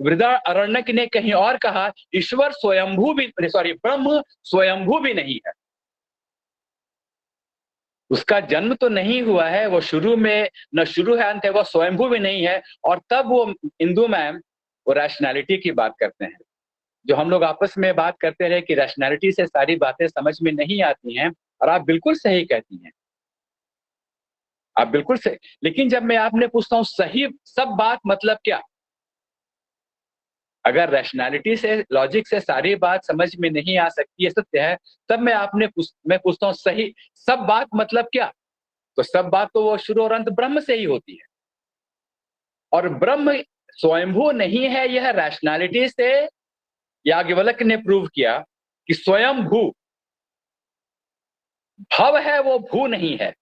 Speaker 1: वृदा अरण्यक ने कहीं और कहा, ईश्वर स्वयंभू भी, सॉरी, ब्रह्म स्वयंभू भी नहीं है। उसका जन्म तो नहीं हुआ है, वो शुरू में न शुरू है अंत है, वो स्वयंभू भी नहीं है। और तब वो इंदु मैम वो रैशनैलिटी की बात करते हैं, जो हम लोग आपस में बात करते रहे कि रैशनैलिटी से सारी बातें समझ में नहीं आती हैं, और आप बिल्कुल सही कहती हैं, आप बिल्कुल सही। लेकिन जब मैं आपने पूछता हूं सही सब बात मतलब क्या, अगर रैशनैलिटी से, लॉजिक से सारी बात समझ में नहीं आ सकती, ये सत्य है, तब मैं पूछता हूं सही सब बात मतलब क्या। तो सब बात तो वो शुरू और अंत ब्रह्म से ही होती है, और ब्रह्म स्वयंभू नहीं है, यह रैशनैलिटी से याज्ञवल्क्य ने प्रूव किया कि स्वयं भू, भव है वो भू नहीं है,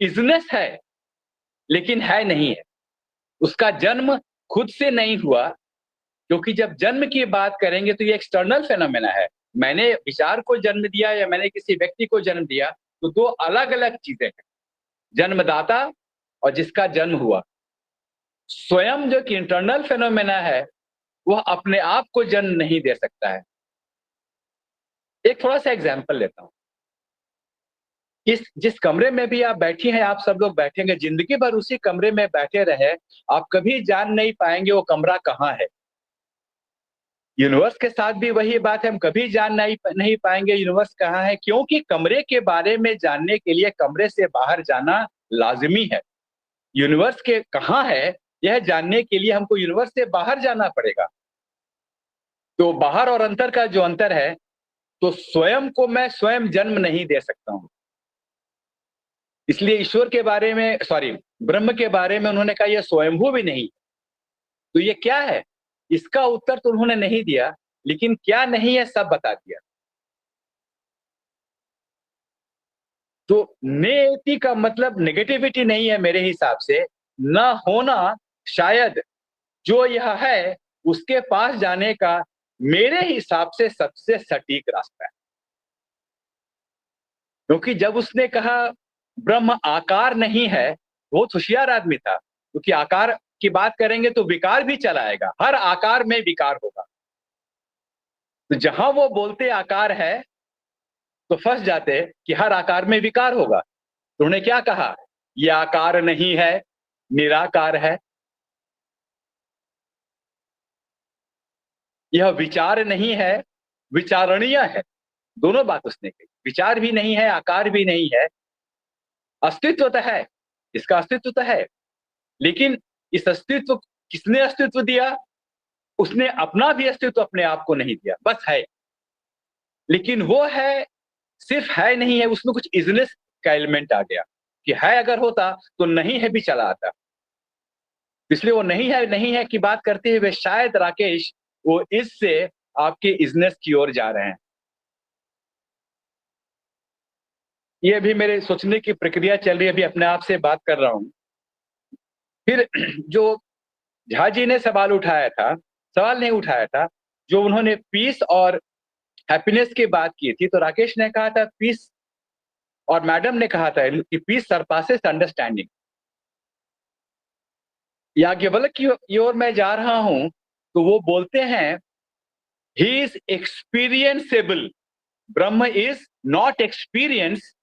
Speaker 1: इजनेस है लेकिन है नहीं है। उसका जन्म खुद से नहीं हुआ, क्योंकि जब जन्म की बात करेंगे तो ये एक्सटर्नल फेनोमेना है। मैंने विचार को जन्म दिया या मैंने किसी व्यक्ति को जन्म दिया, तो दो अलग अलग चीजें हैं, जन्मदाता और जिसका जन्म हुआ। स्वयं जो कि इंटरनल फेनोमेना है, वह अपने आप को जन्म नहीं दे सकता है। एक थोड़ा सा एग्जाम्पल लेता हूं। जिस कमरे में भी आप बैठी हैं, आप सब लोग बैठेंगे, जिंदगी भर उसी कमरे में बैठे रहे, आप कभी जान नहीं पाएंगे वो कमरा कहाँ है। यूनिवर्स के साथ भी वही बात है, हम कभी जान नहीं पाएंगे यूनिवर्स कहाँ है, क्योंकि कमरे के बारे में जानने के लिए कमरे से बाहर जाना लाजिमी है। यूनिवर्स के कहाँ है यह जानने के लिए हमको यूनिवर्स से बाहर जाना पड़ेगा। तो बाहर और अंतर का जो अंतर है, तो स्वयं को मैं स्वयं जन्म नहीं दे सकता हूं। इसलिए ईश्वर के बारे में, सॉरी, ब्रह्म के बारे में उन्होंने कहा यह स्वयंभू भी नहीं। तो ये क्या है, इसका उत्तर तो उन्होंने नहीं दिया, लेकिन क्या नहीं है सब बता दिया। तो नेति का मतलब नेगेटिविटी नहीं है मेरे हिसाब से, न होना शायद जो यह है उसके पास जाने का मेरे हिसाब से सबसे सटीक रास्ता है। क्योंकि जब उसने कहा ब्रह्म आकार नहीं है, बहुत होशियार आदमी था, क्योंकि आकार की बात करेंगे तो विकार भी चला आएगा, हर आकार में विकार होगा। तो जहां वो बोलते आकार है तो फंस जाते कि हर आकार में विकार होगा। तो उन्होंने क्या कहा, यह आकार नहीं है, निराकार है। यह विचार नहीं है, विचारणीय है। दोनों बात उसने कही, विचार भी नहीं है, आकार भी नहीं है। अस्तित्व तो है, इसका अस्तित्व तो है, लेकिन इस अस्तित्व किसने अस्तित्व दिया, उसने अपना भी अस्तित्व अपने आप को नहीं दिया, बस है। लेकिन वो है सिर्फ है नहीं है, उसमें कुछ इजनेस का एलिमेंट आ गया कि है अगर होता तो नहीं है भी चला आता। इसलिए वो नहीं है की बात करते हुए शायद राकेश वो इससे आपके इजनेस की ओर जा रहे हैं। ये भी मेरे सोचने की प्रक्रिया चल रही है, अभी अपने आप से बात कर रहा हूं। फिर जो झा जी ने सवाल नहीं उठाया था, जो उन्होंने पीस और हैप्पीनेस की बात की थी, तो राकेश ने कहा था पीस, और मैडम ने कहा था कि पीस सरपासेस अंडरस्टैंडिंग। याज्ञवल्क्य की ओर मैं जा रहा हूं, तो वो बोलते हैं ही is experienceable. Brahm is not experience,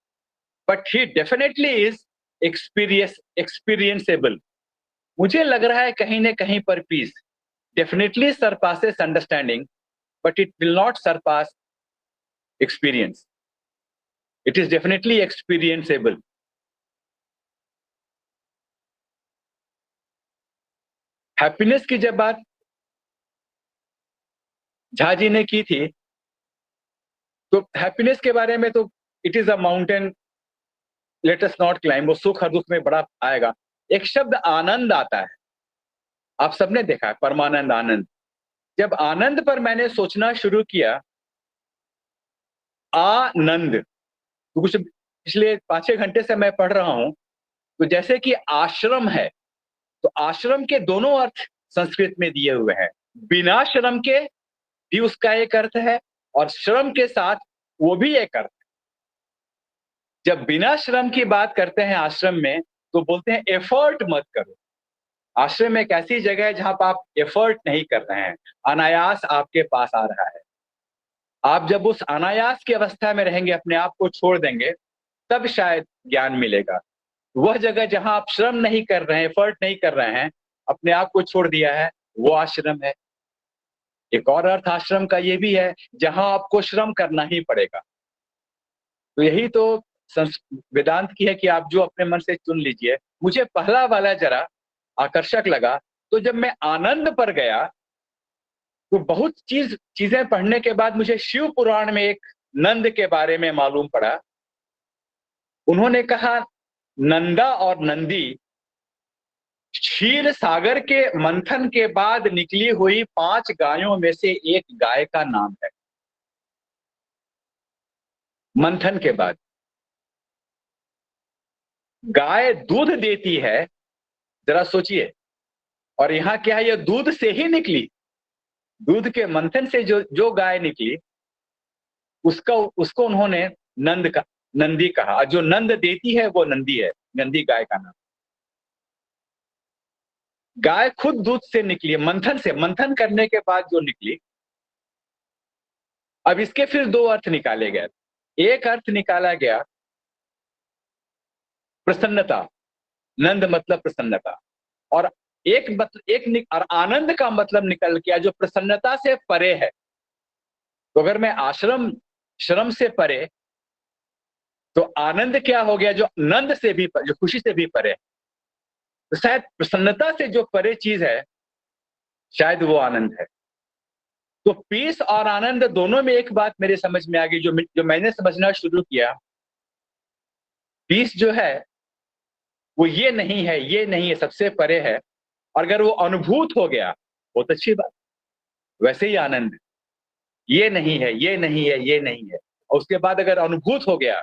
Speaker 1: but he definitely is experienceable. मुझे लग रहा है कहीं ना कहीं पर peace definitely surpasses understanding, but it will not surpass experience. It is definitely experienceable. Happiness की जब बात झा जी ने की थी, तो हैप्पीनेस के बारे में तो it is a mountain, let us not climb, वो सुख और दुख में बड़ा आएगा। एक शब्द आनंद आता है, आप सबने देखा है, परमानंद, आनंद। जब आनंद पर मैंने सोचना शुरू किया, आनंद, तो कुछ पिछले 5-6 घंटे से मैं पढ़ रहा हूं, तो जैसे कि आश्रम है, तो आश्रम के दोनों अर्थ संस्कृत में दिए हुए हैं। बिना श्रम के भी उसका एक अर्थ है, और श्रम के साथ वो भी एक अर्थ है। जब बिना श्रम की बात करते हैं आश्रम में, तो बोलते हैं एफर्ट मत करो। आश्रम एक ऐसी जगह है जहां पर आप एफर्ट नहीं कर रहे हैं, अनायास आपके पास आ रहा है। आप जब उस अनायास की अवस्था में रहेंगे, अपने आप को छोड़ देंगे, तब शायद ज्ञान मिलेगा। वह जगह जहां आप श्रम नहीं कर रहे हैं, एफर्ट नहीं कर रहे हैं, अपने आप को छोड़ दिया है, वो आश्रम है। एक और अर्थ आश्रम का ये भी है, जहां आपको श्रम करना ही पड़ेगा। तो यही तो वेदांत की है कि आप जो अपने मन से चुन लीजिए। मुझे पहला वाला जरा आकर्षक लगा, तो जब मैं आनंद पर गया, तो बहुत चीजें पढ़ने के बाद मुझे शिव पुराण में एक नंद के बारे में मालूम पड़ा। उन्होंने कहा, नंदा और नंदी क्षीर सागर के मंथन के बाद निकली हुई 5 गायों में से एक गाय का नाम है। मंथन के बाद गाय दूध देती है, जरा सोचिए। और यहां क्या है, ये दूध से ही निकली, दूध के मंथन से जो गाय निकली, उसको उन्होंने नंदी कहा। जो नंद देती है वो नंदी है, नंदी गाय का नाम। गाय खुद दूध से निकली, मंथन से, मंथन करने के बाद जो निकली। अब इसके फिर 2 अर्थ निकाले गए। एक अर्थ निकाला गया प्रसन्नता, नंद मतलब प्रसन्नता, और और आनंद का मतलब निकल गया जो प्रसन्नता से परे है। तो अगर मैं श्रम से परे, तो आनंद क्या हो गया, जो नंद से भी, जो खुशी से भी परे है। तो शायद प्रसन्नता से जो परे चीज है, शायद वो आनंद है। तो पीस और आनंद दोनों में एक बात मेरे समझ में आ गई, जो मैंने समझना शुरू किया। पीस जो है वो ये नहीं है, ये नहीं है, सबसे परे है। और अगर वो अनुभूत हो गया, बहुत अच्छी बात। वैसे ही आनंद ये नहीं है, ये नहीं है, ये नहीं है, और उसके बाद अगर अनुभूत हो गया,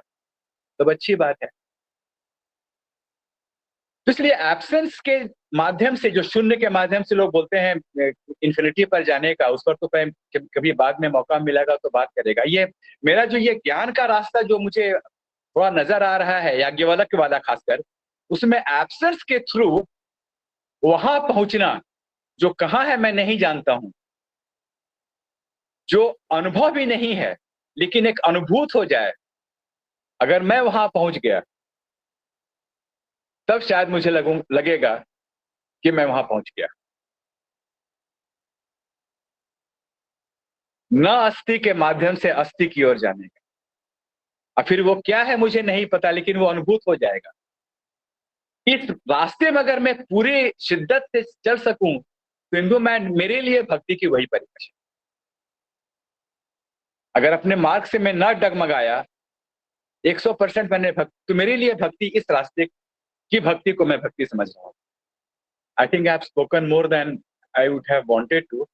Speaker 1: तब अच्छी बात है। तो इसलिए एब्सेंस के माध्यम से, जो शून्य के माध्यम से लोग बोलते हैं इन्फिनिटी पर जाने का, उस पर तो कभी बाद में मौका मिलेगा तो बात करेगा। ये मेरा जो ये ज्ञान का रास्ता जो मुझे थोड़ा नजर आ रहा है, याज्ञवल्क्य वाला खासकर, उसमें एब्सेंस के थ्रू वहां पहुंचना, जो कहाँ है मैं नहीं जानता हूं, जो अनुभव भी नहीं है, लेकिन एक अनुभूत हो जाए, अगर मैं वहां पहुंच गया, तब शायद मुझे लगेगा कि मैं वहां पहुंच गया। न अस्थि के माध्यम से अस्थि की ओर जाने का। और फिर वो क्या है मुझे नहीं पता, लेकिन वो अनुभूत हो जाएगा। इस रास्ते में अगर मैं पूरी शिद्दत से चल सकूं, तो इंदु मेरे लिए भक्ति की वही परिभाषा। अगर अपने मार्ग से मैं न डगमगाया, 100% मैंने भक्ति, तो मेरे लिए भक्ति, इस रास्ते की भक्ति को मैं भक्ति समझ रहा हूं। I think I have spoken more than I would have wanted to,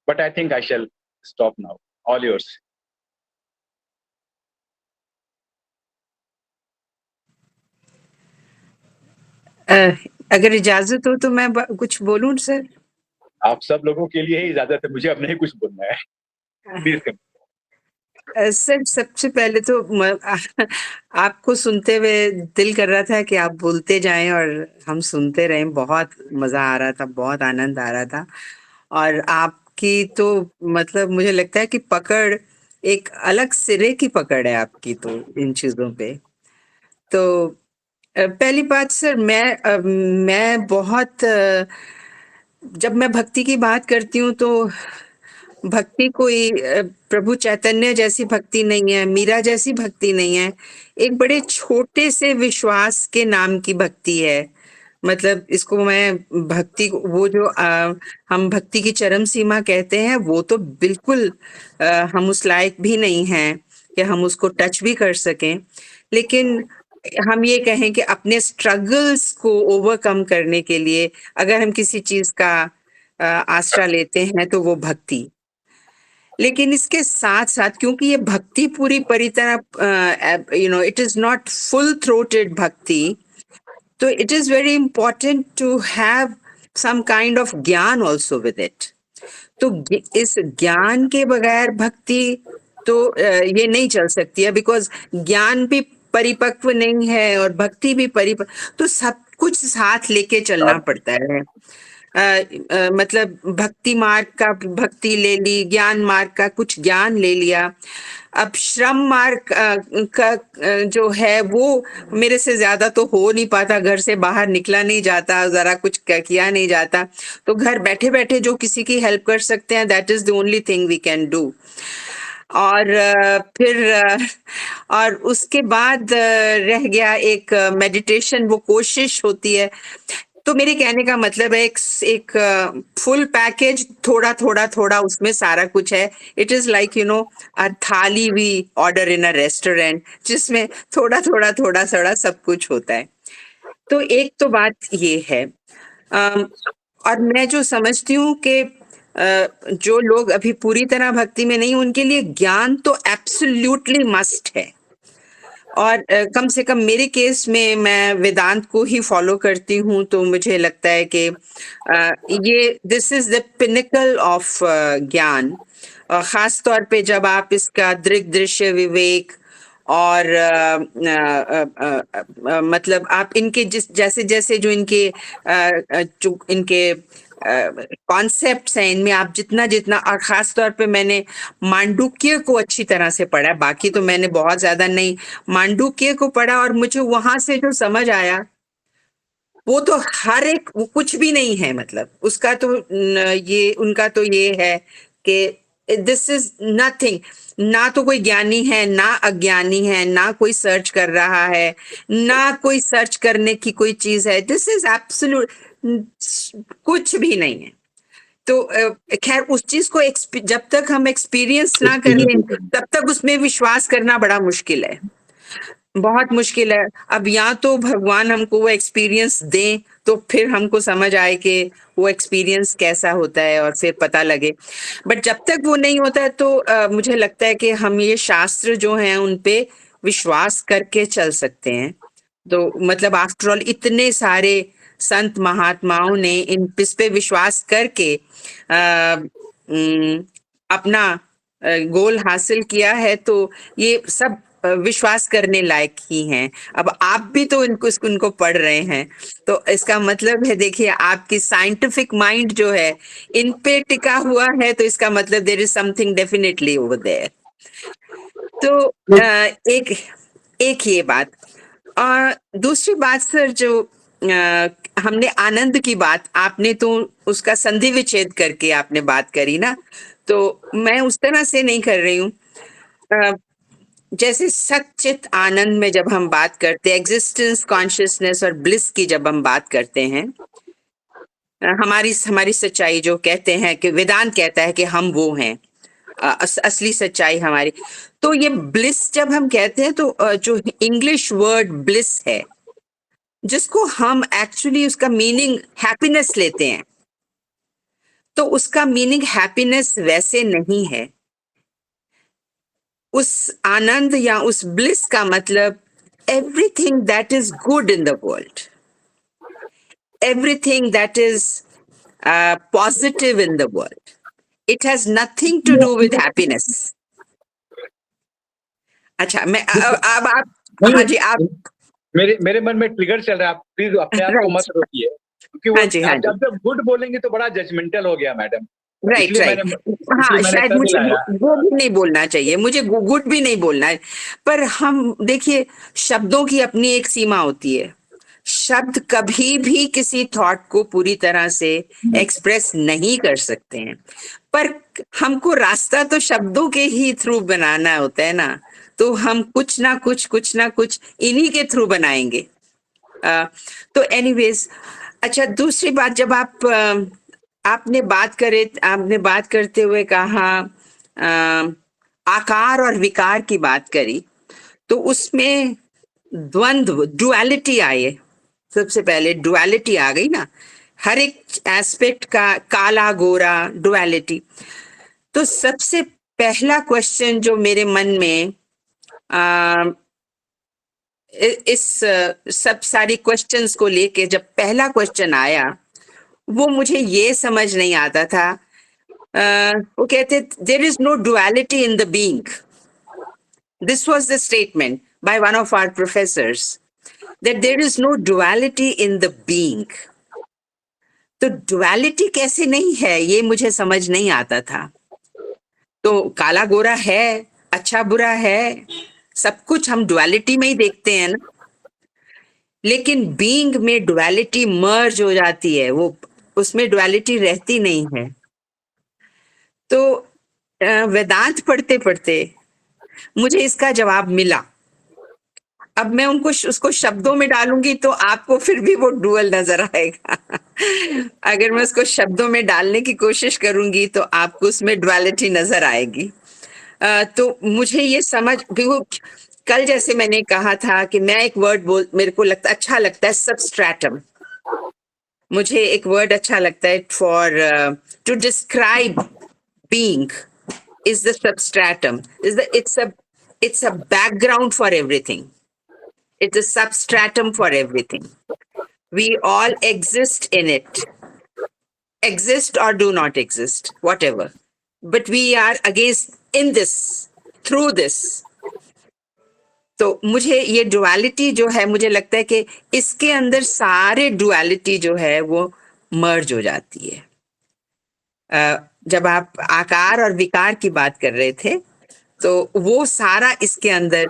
Speaker 1: but I think I shall stop now. All yours.
Speaker 5: अगर इजाजत हो तो मैं कुछ बोलूं सर?
Speaker 1: आप सब लोगों के लिए ही इजाजत है, मुझे अब नहीं कुछ बोलना है। प्लीज।
Speaker 5: सर सबसे पहले तो आपको सुनते हुए दिल कर रहा था कि आप बोलते जाएं और हम सुनते रहें। बहुत मजा आ रहा था, बहुत आनंद आ रहा था। और आपकी तो मतलब मुझे लगता है कि पकड़ एक अलग सिरे की पकड़ है आपकी तो इन चीजों पे। तो पहली बात सर, मैं बहुत जब मैं भक्ति की बात करती हूँ तो भक्ति कोई प्रभु चैतन्य जैसी भक्ति नहीं है, मीरा जैसी भक्ति नहीं है, एक बड़े छोटे से विश्वास के नाम की भक्ति है। मतलब इसको मैं भक्ति वो जो हम भक्ति की चरम सीमा कहते हैं, वो तो बिल्कुल हम उस लायक भी नहीं हैं कि हम उसको टच भी कर सकें। लेकिन हम ये कहें कि अपने स्ट्रगल्स को ओवरकम करने के लिए अगर हम किसी चीज का आश्रय लेते हैं तो वो भक्ति। लेकिन इसके साथ साथ क्योंकि ये भक्ति पूरी तरह it is not full throated bhakti, तो it is very important to have some kind of gyan also with it. तो इस ज्ञान के बगैर भक्ति तो ये नहीं चल सकती है, बिकॉज ज्ञान भी परिपक्व नहीं है और भक्ति भी परिपक्व, तो सब कुछ साथ लेके चलना पड़ता है। मतलब भक्ति मार्ग का भक्ति ले ली, ज्ञान मार्ग का कुछ ज्ञान ले लिया। अब श्रम मार्ग का जो है वो मेरे से ज्यादा तो हो नहीं पाता, घर से बाहर निकला नहीं जाता, जरा कुछ किया नहीं जाता, तो घर बैठे बैठे जो किसी की हेल्प कर सकते हैं, that is the only thing we can do. और फिर और उसके बाद रह गया एक मेडिटेशन, वो कोशिश होती है। तो मेरे कहने का मतलब है एक फुल पैकेज, थोड़ा थोड़ा थोड़ा उसमें सारा कुछ है। It is like a thali we order in a restaurant, जिसमें थोड़ा थोड़ा थोड़ा थोड़ा सब कुछ होता है। तो एक तो बात ये है। और मैं जो समझती हूँ कि जो लोग अभी पूरी तरह भक्ति में नहीं, उनके लिए ज्ञान तो एब्सोल्युटली मस्ट है। और कम से कम मेरे केस में मैं वेदांत को ही फॉलो करती हूँ, तो मुझे लगता है कि ये this is the pinnacle of ज्ञान। खास तौर पे जब आप इसका दृग दृश्य विवेक और मतलब आप इनके जैसे जैसे जो इनके कॉन्सेप्ट्स हैं, इनमें आप जितना जितना, और खास तौर पे मैंने मांडुक्य को अच्छी तरह से पढ़ा, बाकी तो मैंने बहुत ज्यादा नहीं, मांडुक्य को पढ़ा, और मुझे वहां से जो समझ आया वो तो हर एक, वो कुछ भी नहीं है, मतलब उसका तो ये उनका तो ये है कि दिस इज नथिंग, ना तो कोई ज्ञानी है ना अज्ञानी है, ना कोई सर्च कर रहा है ना कोई सर्च करने की कोई चीज है, दिस इज एब्सोल्यूट, कुछ भी नहीं है। तो खैर उस चीज को जब तक हम एक्सपीरियंस ना करें तब तक उसमें विश्वास करना बड़ा मुश्किल है, बहुत मुश्किल है। अब या तो भगवान हमको वो एक्सपीरियंस दें तो फिर हमको समझ आए कि वो एक्सपीरियंस कैसा होता है और फिर पता लगे, बट जब तक वो नहीं होता है तो मुझे लगता है कि हम ये शास्त्र जो हैं उन पे विश्वास करके चल सकते हैं। तो मतलब आफ्टर ऑल इतने सारे संत महात्माओं ने इस पे विश्वास करके अपना गोल हासिल किया है, तो ये सब विश्वास करने लायक ही हैं। अब आप भी तो इनको पढ़ रहे हैं, तो इसका मतलब है, देखिए आपकी साइंटिफिक माइंड जो है इन पे टिका हुआ है, तो इसका मतलब there is something definitely over there. तो एक ये बात। और दूसरी बात सर, जो हमने आनंद की बात, आपने तो उसका संधि विच्छेद करके आपने बात करी ना, तो मैं उस तरह से नहीं कर रही हूँ। जैसे सच्चित आनंद में जब हम बात करते हैं, एग्जिस्टेंस कॉन्शियसनेस और ब्लिस की जब हम बात करते हैं, हमारी सच्चाई जो कहते हैं कि वेदांत कहता है कि हम वो हैं, असली सच्चाई हमारी। तो ये ब्लिस जब हम कहते हैं, तो जो इंग्लिश वर्ड ब्लिस है, जिसको हम एक्चुअली उसका मीनिंग हैप्पीनेस लेते हैं, तो उसका मीनिंग हैप्पीनेस वैसे नहीं है। उस आनंद या उस ब्लिस का मतलब everything that is good in the world, everything that is positive in the world, it has nothing to do with happiness. अच्छा, मैं अब आप, हाँ जी, आप
Speaker 1: मेरे मन में ट्रिगर चल रहा है, आप प्लीज अपने आप को मत रोकिए, क्योंकि वो आप जब गुड बोलेंगे तो बड़ा जजमेंटल हो गया मैडम।
Speaker 5: राइट। हाँ, शायद मुझे वो भी नहीं बोलना चाहिए, मुझे गुड भी नहीं बोलना है, पर हम देखिए शब्दों की अपनी एक सीमा होती है, शब्द कभी भी किसी थॉट को पूरी तरह से एक्सप्रेस नहीं कर सकते हैं, पर हमको रास्ता तो शब्दों के ही थ्रू बनाना होता है ना, तो हम कुछ ना कुछ इन्हीं के थ्रू बनाएंगे। तो एनीवेज, अच्छा, दूसरी बात, जब आपने बात करते हुए कहा आकार और विकार की बात करी, तो उसमें द्वंद्व, डुअलिटी आई। सबसे पहले डुअलिटी आ गई ना, हर एक एस्पेक्ट का, काला गोरा, डुअलिटी। तो सबसे पहला क्वेश्चन जो मेरे मन में इस सब सारी क्वेश्चंस को लेके जब पहला क्वेश्चन आया, वो मुझे ये समझ नहीं आता था। वो कहते, there is no duality in the being. This was the statement by one of our professors, that there is no duality in the being. तो डुअलिटी कैसे नहीं है, ये मुझे समझ नहीं आता था। तो काला गोरा है, अच्छा बुरा है, सब कुछ हम डुअलिटी में ही देखते हैं ना, लेकिन बीइंग में डुअलिटी मर्ज हो जाती है, वो उसमें डुअलिटी रहती नहीं है। तो वेदांत पढ़ते पढ़ते मुझे इसका जवाब मिला। अब मैं उसको शब्दों में डालूंगी तो आपको फिर भी वो डुअल नजर आएगा। अगर मैं उसको शब्दों में डालने की कोशिश करूंगी तो आपको उसमें डुअलिटी नजर आएगी। तो मुझे ये समझ, कल जैसे मैंने कहा था कि मैं एक वर्ड मेरे को अच्छा लगता है, सबस्ट्रैटम। मुझे एक वर्ड अच्छा लगता है for to describe being is the substratum. It's a background for everything. It's a substratum for everything. We all exist in it. Exist or do not exist, whatever. But we are in this, through this. तो मुझे ये डुअलिटी जो है, मुझे लगता है कि इसके अंदर सारे डुअलिटी जो है वो मर्ज हो जाती है। जब आप आकार और विकार की बात कर रहे थे, तो वो सारा इसके अंदर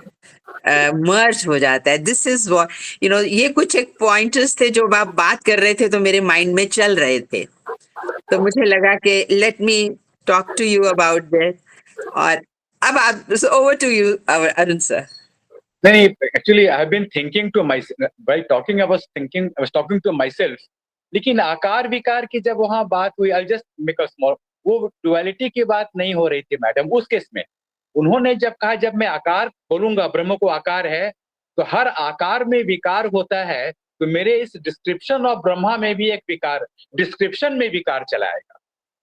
Speaker 5: मर्ज हो जाता है। दिस इज व्हाट, ये कुछ एक पॉइंटर्स थे जो आप बात कर रहे थे तो मेरे माइंड में चल रहे थे, तो मुझे लगा कि let me talk to you about that. और अब आप, over to you Arun sir.
Speaker 1: नहीं, actually I have been thinking to my, by talking I was talking to myself. लेकिन आकार विकार की जब वहां बात हुई, I just make a small, वो डुअलिटी की बात नहीं हो रही थी मैडम उस केस में। उन्होंने जब कहा, जब मैं आकार बोलूंगा, ब्रह्म को आकार है, तो हर आकार में विकार होता है, तो मेरे इस डिस्क्रिप्शन ऑफ ब्रह्मा में भी एक विकार, डिस्क्रिप्शन में विकार चला आएगा।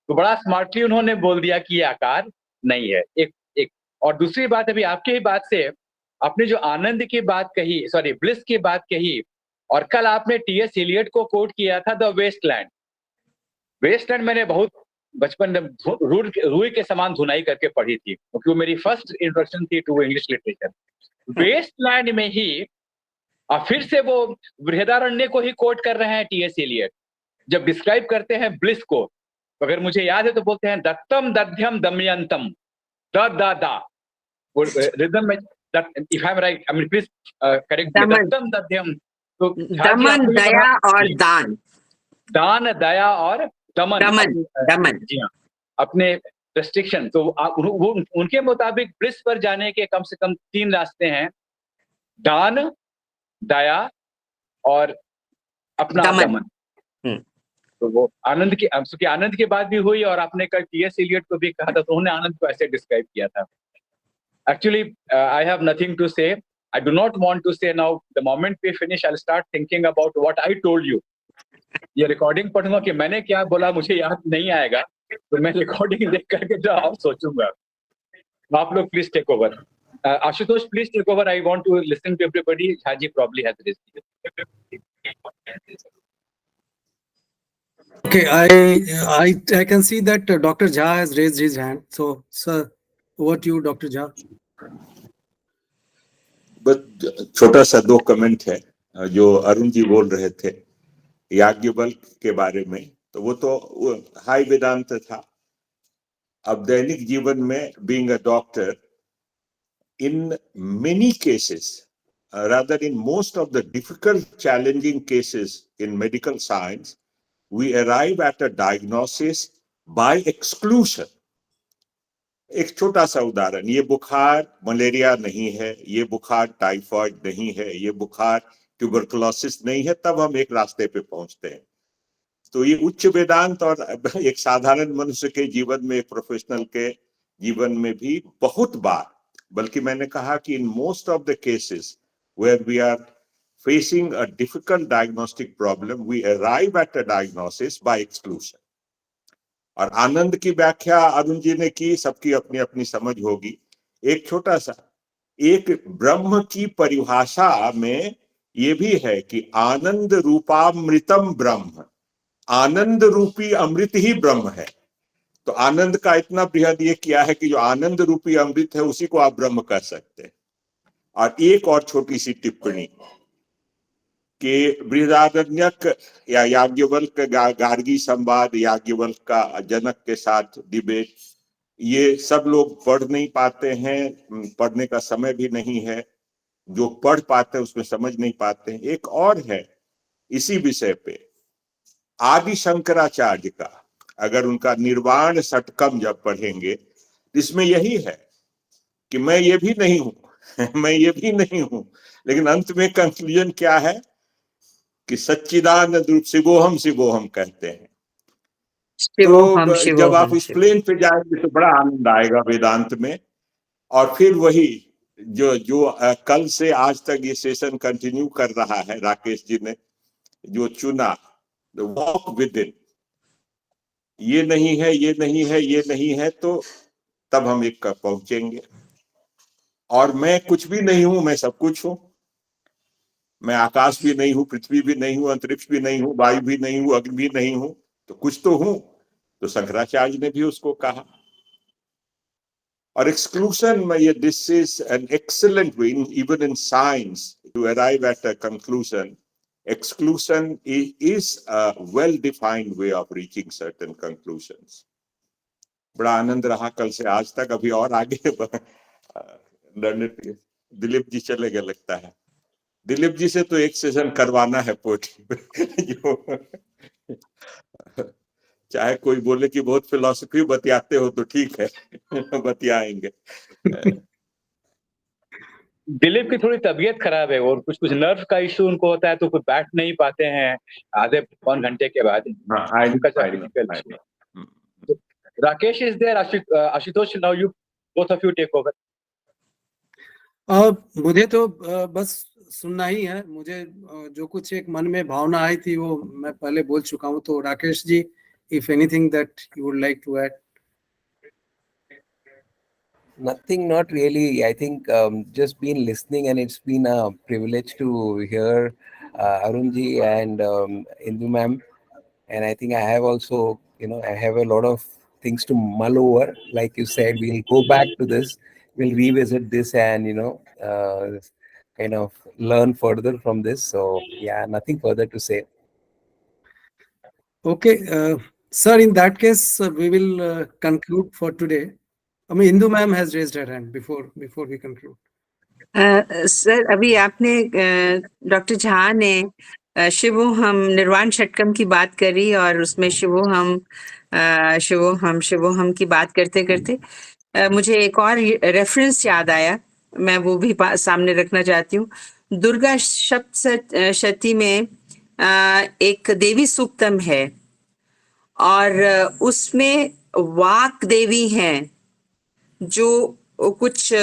Speaker 1: तो बड़ा स्मार्टली उन्होंने बोल दिया कि ये आकार नहीं है। एक और दूसरी बात, अभी आपकी ही बात से आपने जो आनंद की बात कही, सॉरी ब्लिस की बात कही, और कल आपने टी.एस. इलियट को कोट किया था, द वेस्टलैंड। वेस्टलैंड मैंने बहुत बचपन में रूई के समान धुनाई करके पढ़ी थी, क्योंकि वो मेरी फर्स्ट इंट्रोडक्शन थी टू इंग्लिश लिटरेचर। वेस्टलैंड में ही फिर से वो बृहदारण्य को ही कोट कर रहे हैं टी.एस. इलियट, जब डिस्क्राइब करते हैं ब्लिस को। अगर मुझे याद है तो बोलते हैं दत्तम दध्यम दमयंतम, दा वो रिदम में, if I am right, I mean please correct, दत्तम दध्यम, तो
Speaker 5: दमन, दया और दान,
Speaker 1: दान, दया और दमन। जी हाँ, अपने रेस्ट्रिक्शन। तो उनके मुताबिक ब्लिस पर जाने के कम से कम 3 रास्ते हैं, दान, दया और अपना दमन। तो वो आनंद की बात भी हुई, और आपने कल टी.एस. इलियट को भी कहा था, तो उन्होंने आनंद को ऐसे डिस्क्राइब किया था। Actually, I have nothing to say. I do not want to say now. The moment we finish, I'll start thinking about what I told you. ये रिकॉर्डिंग पढ़ूंगा कि मैंने क्या बोला, मुझे याद नहीं आएगा, तो मैं रिकॉर्डिंग देख करके जो आप सोचूंगा। आप लोग please take over. Ashutosh, please take over. I want to listen to everybody. Haji probably has raised it.
Speaker 6: Okay, I can see that Dr. Jha has raised his hand. So, sir, over to you, Dr. Jha.
Speaker 3: बस छोटा सा 2 कमेंट है। जो अरुण जी बोल रहे थे याज्ञवल्क्य के बारे में, तो वो तो हाई वेदांत था। अब दैनिक जीवन में being a doctor, in many cases rather in most of the difficult, challenging cases in medical science, we arrive at a diagnosis by exclusion. एक छोटा सा उदाहरण, ये बुखार मलेरिया नहीं है, ये बुखार टाइफाइड नहीं है, ये बुखार ट्यूबरकुलोसिस नहीं है, तब हम एक रास्ते पे पहुंचते हैं. तो ये उच्च वेदांत और एक साधारण मनुष्य के जीवन में, एक प्रोफेशनल के जीवन में भी बहुत बार, बल्कि मैंने कहा कि in most of the cases where we are facing a difficult diagnostic problem, we arrive at a diagnosis by exclusion. और आनंद की व्याख्या अरुण जी ने की, सबकी अपनी अपनी समझ होगी. एक छोटा सा, एक ब्रह्म की परिभाषा में ये भी है कि आनंद रूपामृतम ब्रह्म, आनंद रूपी अमृत ही ब्रह्म है. तो आनंद का इतना बृहद ये किया है कि जो आनंद रूपी अमृत है उसी को आप ब्रह्म कह सकते हैं. और एक और छोटी सी टिप्पणी कि बृहदारण्यक या याज्ञवल्क्य गार्गी संवाद, याज्ञवल्क्य का जनक के साथ डिबेट, ये सब लोग पढ़ नहीं पाते हैं, पढ़ने का समय भी नहीं है. जो पढ़ पाते हैं उसमें समझ नहीं पाते हैं. एक और है इसी विषय पे, आदि शंकराचार्य का, अगर उनका निर्वाण षटकम जब पढ़ेंगे, इसमें यही है कि मैं ये भी नहीं हूं मैं ये भी नहीं हूं, लेकिन अंत में कंक्लूजन क्या है कि सच्चिदानंद रूप शिवोहम शिवोहम कहते हैं.
Speaker 5: शिवोहम,
Speaker 3: तो जब आप इस प्लेन पे जाएंगे तो बड़ा आनंद आएगा वेदांत में. और फिर वही जो कल से आज तक ये सेशन कंटिन्यू कर रहा है, राकेश जी ने जो चुना, वॉक विद इन, ये नहीं है, ये नहीं है, ये नहीं है, तो तब हम एक पहुंचेंगे. और मैं कुछ भी नहीं हूं, मैं सब कुछ हूं. मैं आकाश भी नहीं हूं, पृथ्वी भी नहीं हूं, अंतरिक्ष भी नहीं हूं, वायु भी नहीं हूं, अग्नि भी नहीं हूं, तो कुछ तो हूं. तो शंकराचार्य ने भी उसको कहा. और एक्सक्लूशन में ये, this is an excellent way even in science to arrive at a conclusion. Exclusion is a well-defined way of reaching certain conclusions. बड़ा आनंद रहा कल से आज तक. अभी और आगे दिलीप जी चले गए लगता है. दिलीप जी से तो एक सेशन करवाना है पोएट्री पे. जो चाहे कोई बोले कि बहुत फिलॉसफी बतियाते हो तो ठीक है, बतियाएंगे.
Speaker 1: दिलीप की थोड़ी तबीयत खराब है और कुछ नर्व का इश्यू उनको होता है, तो कुछ बैठ नहीं पाते हैं आधे पौन घंटे के बाद. Rakesh is there, Ashutosh, now you both of you take over.
Speaker 6: मुझे तो बस सुनना ही है. मुझे जो कुछ एक मन में भावना आई थी वो मैं पहले बोल चुका हूँ. तो Rakesh ji, if anything that you would like to add.
Speaker 2: Nothing, not really. I think just been listening, and it's been a privilege to hear Arunji and Indu ma'am. And I think I have also, I have a lot of things to mull over. Like you said, we'll go back to this, we'll revisit this, and kind of learn further from this. So yeah, nothing further to say.
Speaker 6: Okay, sir. In that case, we will conclude for today. I mean, Indu ma'am has raised her hand before we conclude.
Speaker 5: Sir, अभी आपने डॉक्टर झा ने शिवोहम निर्वाण षटकम की बात करी, और उसमें शिवोहम की बात करते करते मुझे एक और रेफरेंस याद आया. मैं वो भी सामने रखना चाहती हूँ. दुर्गा सप्तशती में एक देवी सूक्तम है, और उसमें वाक देवी हैं, जो कुछ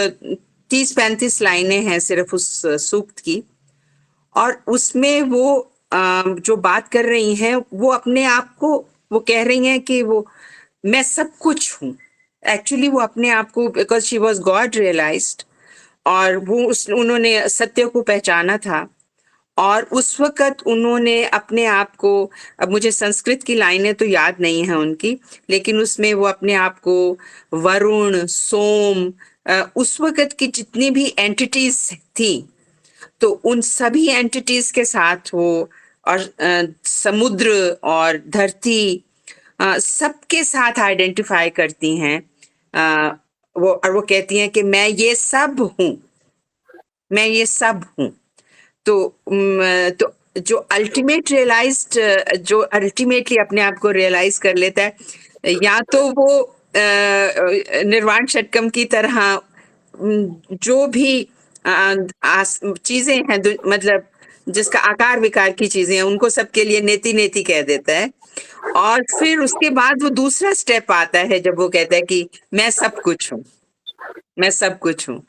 Speaker 5: 30-35 लाइनें हैं सिर्फ उस सूक्त की. और उसमें वो जो बात कर रही हैं, वो अपने आप को, वो कह रही हैं कि वो मैं सब कुछ हूँ. एक्चुअली वो अपने आप को, because she was god realized, और वो उन्होंने सत्य को पहचाना था. और उस वक्त उन्होंने अपने आप को, अब मुझे संस्कृत की लाइनें तो याद नहीं है उनकी, लेकिन उसमें वो अपने आप को वरुण, सोम, उस वक्त की जितनी भी एंटिटीज थी, तो उन सभी एंटिटीज के साथ वो, और समुद्र और धरती, सबके साथ आइडेंटिफाई करती हैं. वो कहती हैं कि मैं ये सब हूँ, मैं ये सब हूँ. तो जो अल्टीमेटली अपने आप को रियलाइज कर लेता है, या तो वो निर्वाण षटकम की तरह जो भी चीजें हैं, मतलब जिसका आकार विकार की चीजें हैं, उनको सबके लिए नेति नेति कह देता है, और फिर उसके बाद वो दूसरा स्टेप आता है जब वो कहता है कि मैं सब कुछ हूँ, मैं सब कुछ हूँ.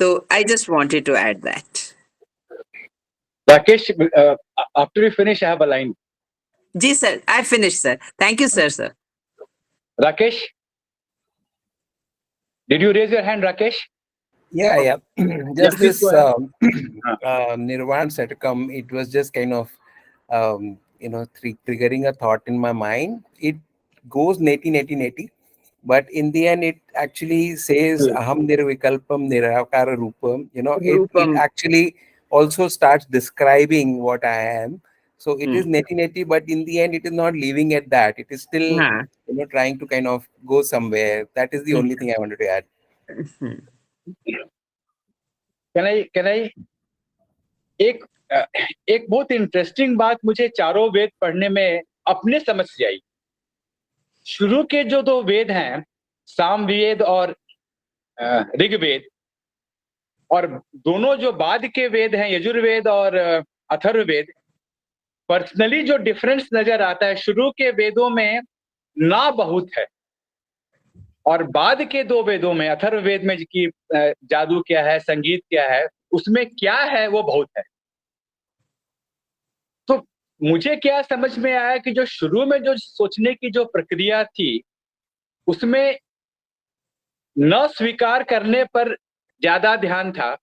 Speaker 5: तो I just wanted to add that.
Speaker 1: Rakesh, after we finish, I have a line.
Speaker 5: जी sir, I finish sir. Thank you sir.
Speaker 1: Rakesh, did you raise your hand, Rakesh?
Speaker 2: Yeah.
Speaker 1: Yeah,
Speaker 2: Just
Speaker 1: please
Speaker 2: this
Speaker 1: go ahead.
Speaker 2: Nirvana Satakam, it was just kind of, triggering a thought in my mind. It goes neti, but in the end, it actually says aham nirvikalpam nirakara rupam. It actually also starts describing what I am. So it is neti, but in the end, it is not leaving at that. It is still, trying to kind of go somewhere. That is the only thing I wanted to add.
Speaker 1: Can I एक बहुत इंटरेस्टिंग बात मुझे चारों वेद पढ़ने में अपने समझ से आई. शुरू के जो दो वेद हैं, सामवेद और ऋग्वेद, और दोनों जो बाद के वेद हैं, यजुर्वेद और अथर्ववेद, पर्सनली जो डिफरेंस नजर आता है, शुरू के वेदों में ना बहुत है, और बाद के दो वेदों में, अथर्ववेद में कि जादू क्या है, संगीत क्या है, उसमें क्या है वो बहुत है. तो मुझे क्या समझ में आया कि जो शुरू में जो सोचने की जो प्रक्रिया थी, उसमें न स्वीकार करने पर ज्यादा ध्यान था.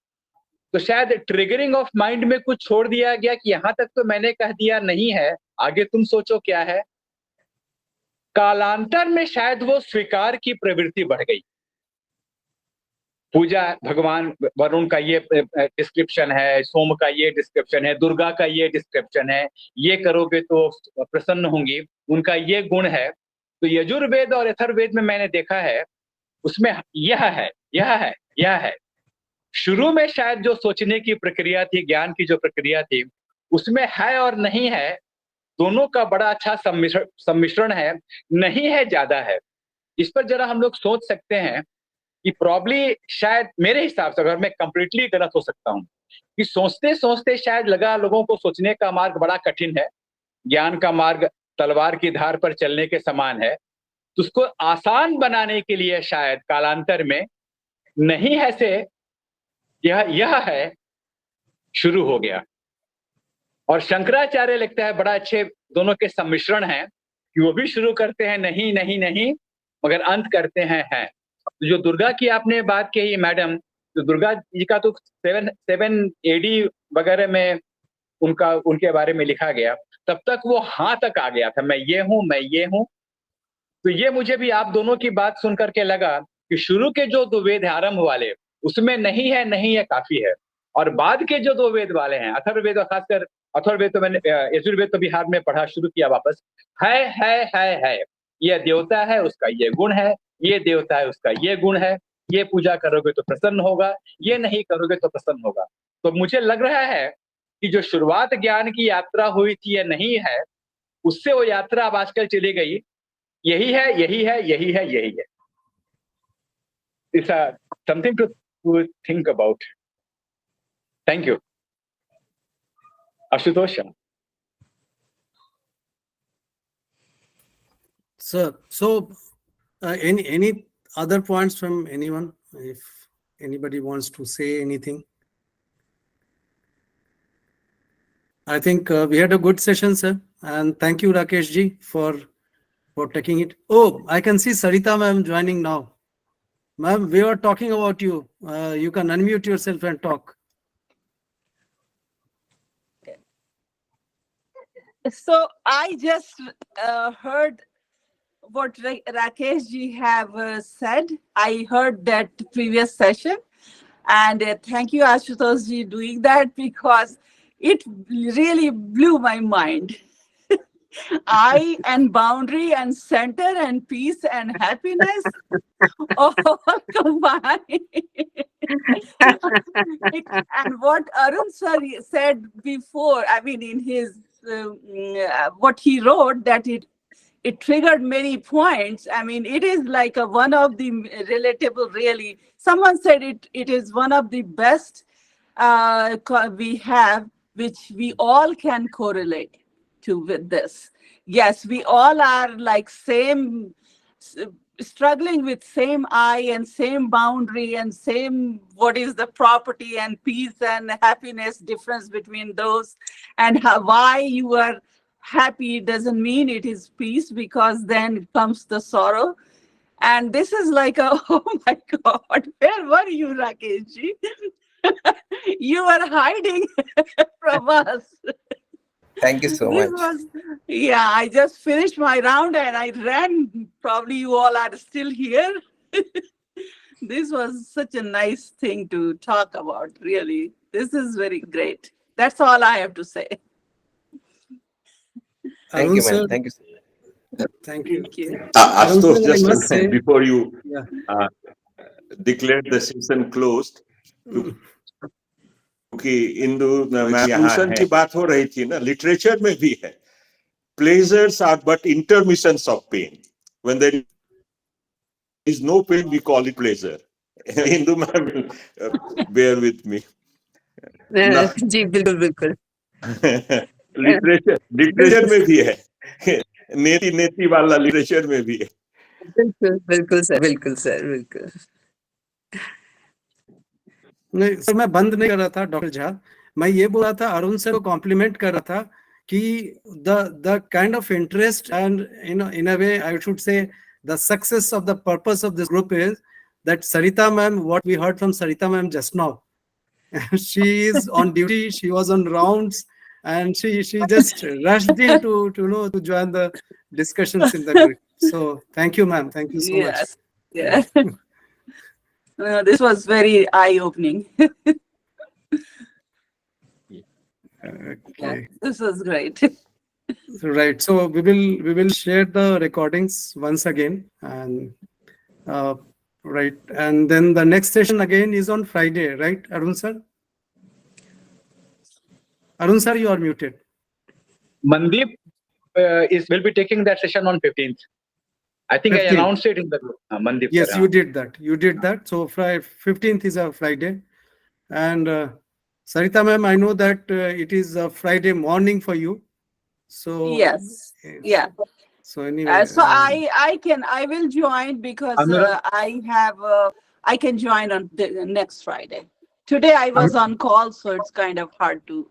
Speaker 1: तो शायद ट्रिगरिंग ऑफ माइंड में कुछ छोड़ दिया गया कि यहां तक तो मैंने कह दिया नहीं है, आगे तुम सोचो क्या है. कालांतर में शायद वो स्वीकार की प्रवृत्ति बढ़ गई. पूजा, भगवान वरुण का ये डिस्क्रिप्शन है, सोम का ये डिस्क्रिप्शन है, दुर्गा का ये डिस्क्रिप्शन है, ये करोगे तो प्रसन्न होंगी, उनका ये गुण है. तो यजुर्वेद और अथर्ववेद में मैंने देखा है, उसमें यह है. शुरू में शायद जो सोचने की प्रक्रिया थी, ज्ञान की जो प्रक्रिया थी, उसमें है और नहीं है, दोनों का बड़ा अच्छा सम्मिश्रण है. नहीं है, ज्यादा है. इस पर जरा हम लोग सोच सकते हैं कि प्रॉब्ली, शायद मेरे हिसाब से, अगर मैं कंप्लीटली गलत हो सकता हूं, कि सोचते सोचते शायद लगा लोगों को सोचने का मार्ग बड़ा कठिन है, ज्ञान का मार्ग तलवार की धार पर चलने के समान है. तो उसको आसान बनाने के लिए शायद कालांतर में नहीं है से यह है शुरू हो गया. और शंकराचार्य लगता है बड़ा अच्छे दोनों के सम्मिश्रण हैं, कि वो भी शुरू करते हैं नहीं, मगर अंत करते हैं. जो दुर्गा की आपने बात कही मैडम, तो दुर्गा जी का तो 7 AD वगैरह में उनके बारे में लिखा गया. तब तक वो हाँ तक आ गया था, मैं ये हूं. तो ये मुझे भी आप दोनों की बात सुन करके लगा कि शुरू के जो दो वेद आरंभ वाले, उसमें नहीं है काफी है. और बाद के जो दो वेद वाले हैं, अथर्ववेद, और खासकर अथर्ववेद तो मैंने, यजुर्वेद तो बिहार में पढ़ा शुरू किया वापस, है. ये देवता है, उसका ये गुण है, ये देवता है, उसका ये गुण है, ये पूजा करोगे तो प्रसन्न होगा, ये नहीं करोगे तो प्रसन्न होगा. तो मुझे लग रहा है कि जो शुरुआत ज्ञान की यात्रा हुई थी, ये नहीं है, उससे वो यात्रा अब आजकल चली गई. यही है. It's something to think about. Thank you. Ashutosh.
Speaker 6: Sir, so any other points from anyone? If anybody wants to say anything. I think we had a good session, sir. And thank you, Rakesh ji, for taking it. Oh, I can see Sarita ma'am joining now. Ma'am, we were talking about you. You can unmute yourself and talk.
Speaker 7: So I just heard what Rakesh ji have said. I heard that previous session, and thank you, Ashutosh ji, doing that, because it really blew my mind. I and boundary and center and peace and happiness all combined. And what Arun sir said before, I mean, in his what he wrote, that it triggered many points. I mean, it is like one of the relatable, really. Someone said it is one of the best we have, which we all can correlate to with this. Yes, we all are like struggling with same eye and same boundary and same what is the property and peace and happiness difference between those, and why you are happy doesn't mean it is peace, because then comes the sorrow. And this is like oh my God, where were you, Rakeshji? You were hiding from us.
Speaker 2: Thank you so
Speaker 7: This
Speaker 2: much.
Speaker 7: was, yeah, I just finished my round and I ran. Probably you all are still here. This was such a nice thing to talk about, really. This is very great. That's all I have to say.
Speaker 2: Thank
Speaker 6: Arun
Speaker 2: you,
Speaker 6: sir,
Speaker 2: man. Thank you.
Speaker 6: thank you.
Speaker 7: Thank you.
Speaker 6: Arun sir,
Speaker 3: Ashutosh,
Speaker 6: I
Speaker 3: just
Speaker 6: must say,
Speaker 3: before you
Speaker 6: yeah.
Speaker 3: declared the session closed,
Speaker 6: Mm.
Speaker 3: क्योंकि इंदु ट्यूशन की बात हो रही थी ना, लिटरेचर में भी है, pleasures are but intermissions of pain. When there is no pain, we call it pleasure. Hindu man will bear with me.
Speaker 5: जी बिल्कुल बिल्कुल
Speaker 3: लिटरेचर में भी है, नेति नेति वाला लिटरेचर में भी है.
Speaker 5: बिल्कुल बिल्कुल सर, बिल्कुल सर, बिल्कुल.
Speaker 6: नहीं सर, मैं बंद नहीं कर रहा था डॉक्टर झा. मैं ये बोल रहा था, अरुण सर को कॉम्प्लीमेंट कर रहा था कि the kind of interest and in a way I should say the success of the purpose of this group is that Sarita ma'am, what we heard from Sarita ma'am just now, she is on duty, she was on rounds, and she just rushed in to join the discussions in the group. So thank you ma'am, thank you so
Speaker 7: Yes.
Speaker 6: much.
Speaker 7: Yeah. This was very eye-opening.
Speaker 6: Okay.
Speaker 7: This was great.
Speaker 6: Right. So we will share the recordings once again, and right, and then the next session again is on Friday, right, Arun sir? Arun sir, you are muted.
Speaker 1: Mandeep will be taking that session on 15th. I think
Speaker 6: 15th.
Speaker 1: I announced it in the group. Mandeep.
Speaker 6: Yes,
Speaker 1: sir,
Speaker 6: you did that. You did that. So 15th is a Friday, and Sarita ma'am, I know that it is a Friday morning for you. So
Speaker 7: Yes. Yeah.
Speaker 6: So anyway,
Speaker 7: So I will join because
Speaker 1: Anurag?
Speaker 7: I can join on the next Friday. Today I was on call, so it's kind of hard to.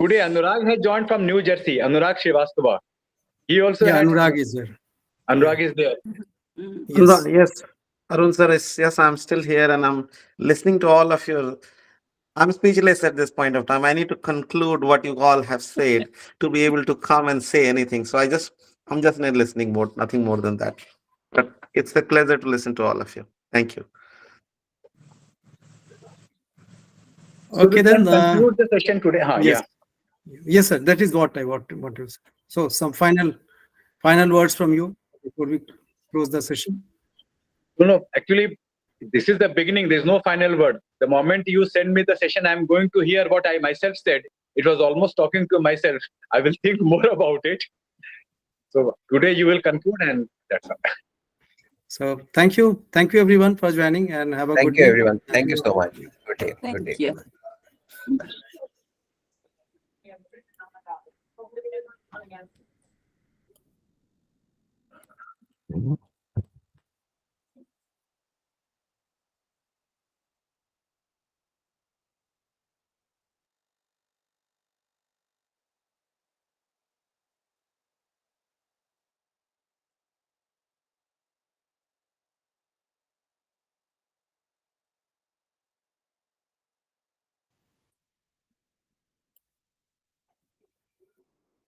Speaker 1: Today Anurag has joined from New Jersey. Anurag Srivastava. He also
Speaker 6: yeah,
Speaker 1: had,
Speaker 6: Anurag is there.
Speaker 1: Anurag is there.
Speaker 6: Yes.
Speaker 8: Yes, Arun sir, yes, I'm still here and I'm listening to all of you. I'm speechless at this point of time. I need to conclude what you all have said to be able to come and say anything. So I'm just in listening mode, nothing more than that. But it's a pleasure to listen to all of you. Thank you.
Speaker 1: So
Speaker 6: Okay,
Speaker 1: we
Speaker 6: then
Speaker 1: can conclude the session today.
Speaker 6: yes. Yes, sir. That is what I want to say. So some final words from you before we close the session.
Speaker 1: No, actually, this is the beginning. There's no final word. The moment you send me the session, I'm going to hear what I myself said. It was almost talking to myself. I will think more about it. So today you will conclude, and that's all.
Speaker 6: So thank you everyone for joining, and have a good day.
Speaker 2: Thank you, everyone. Thank you so much. Good day. Good day.
Speaker 7: Thank you.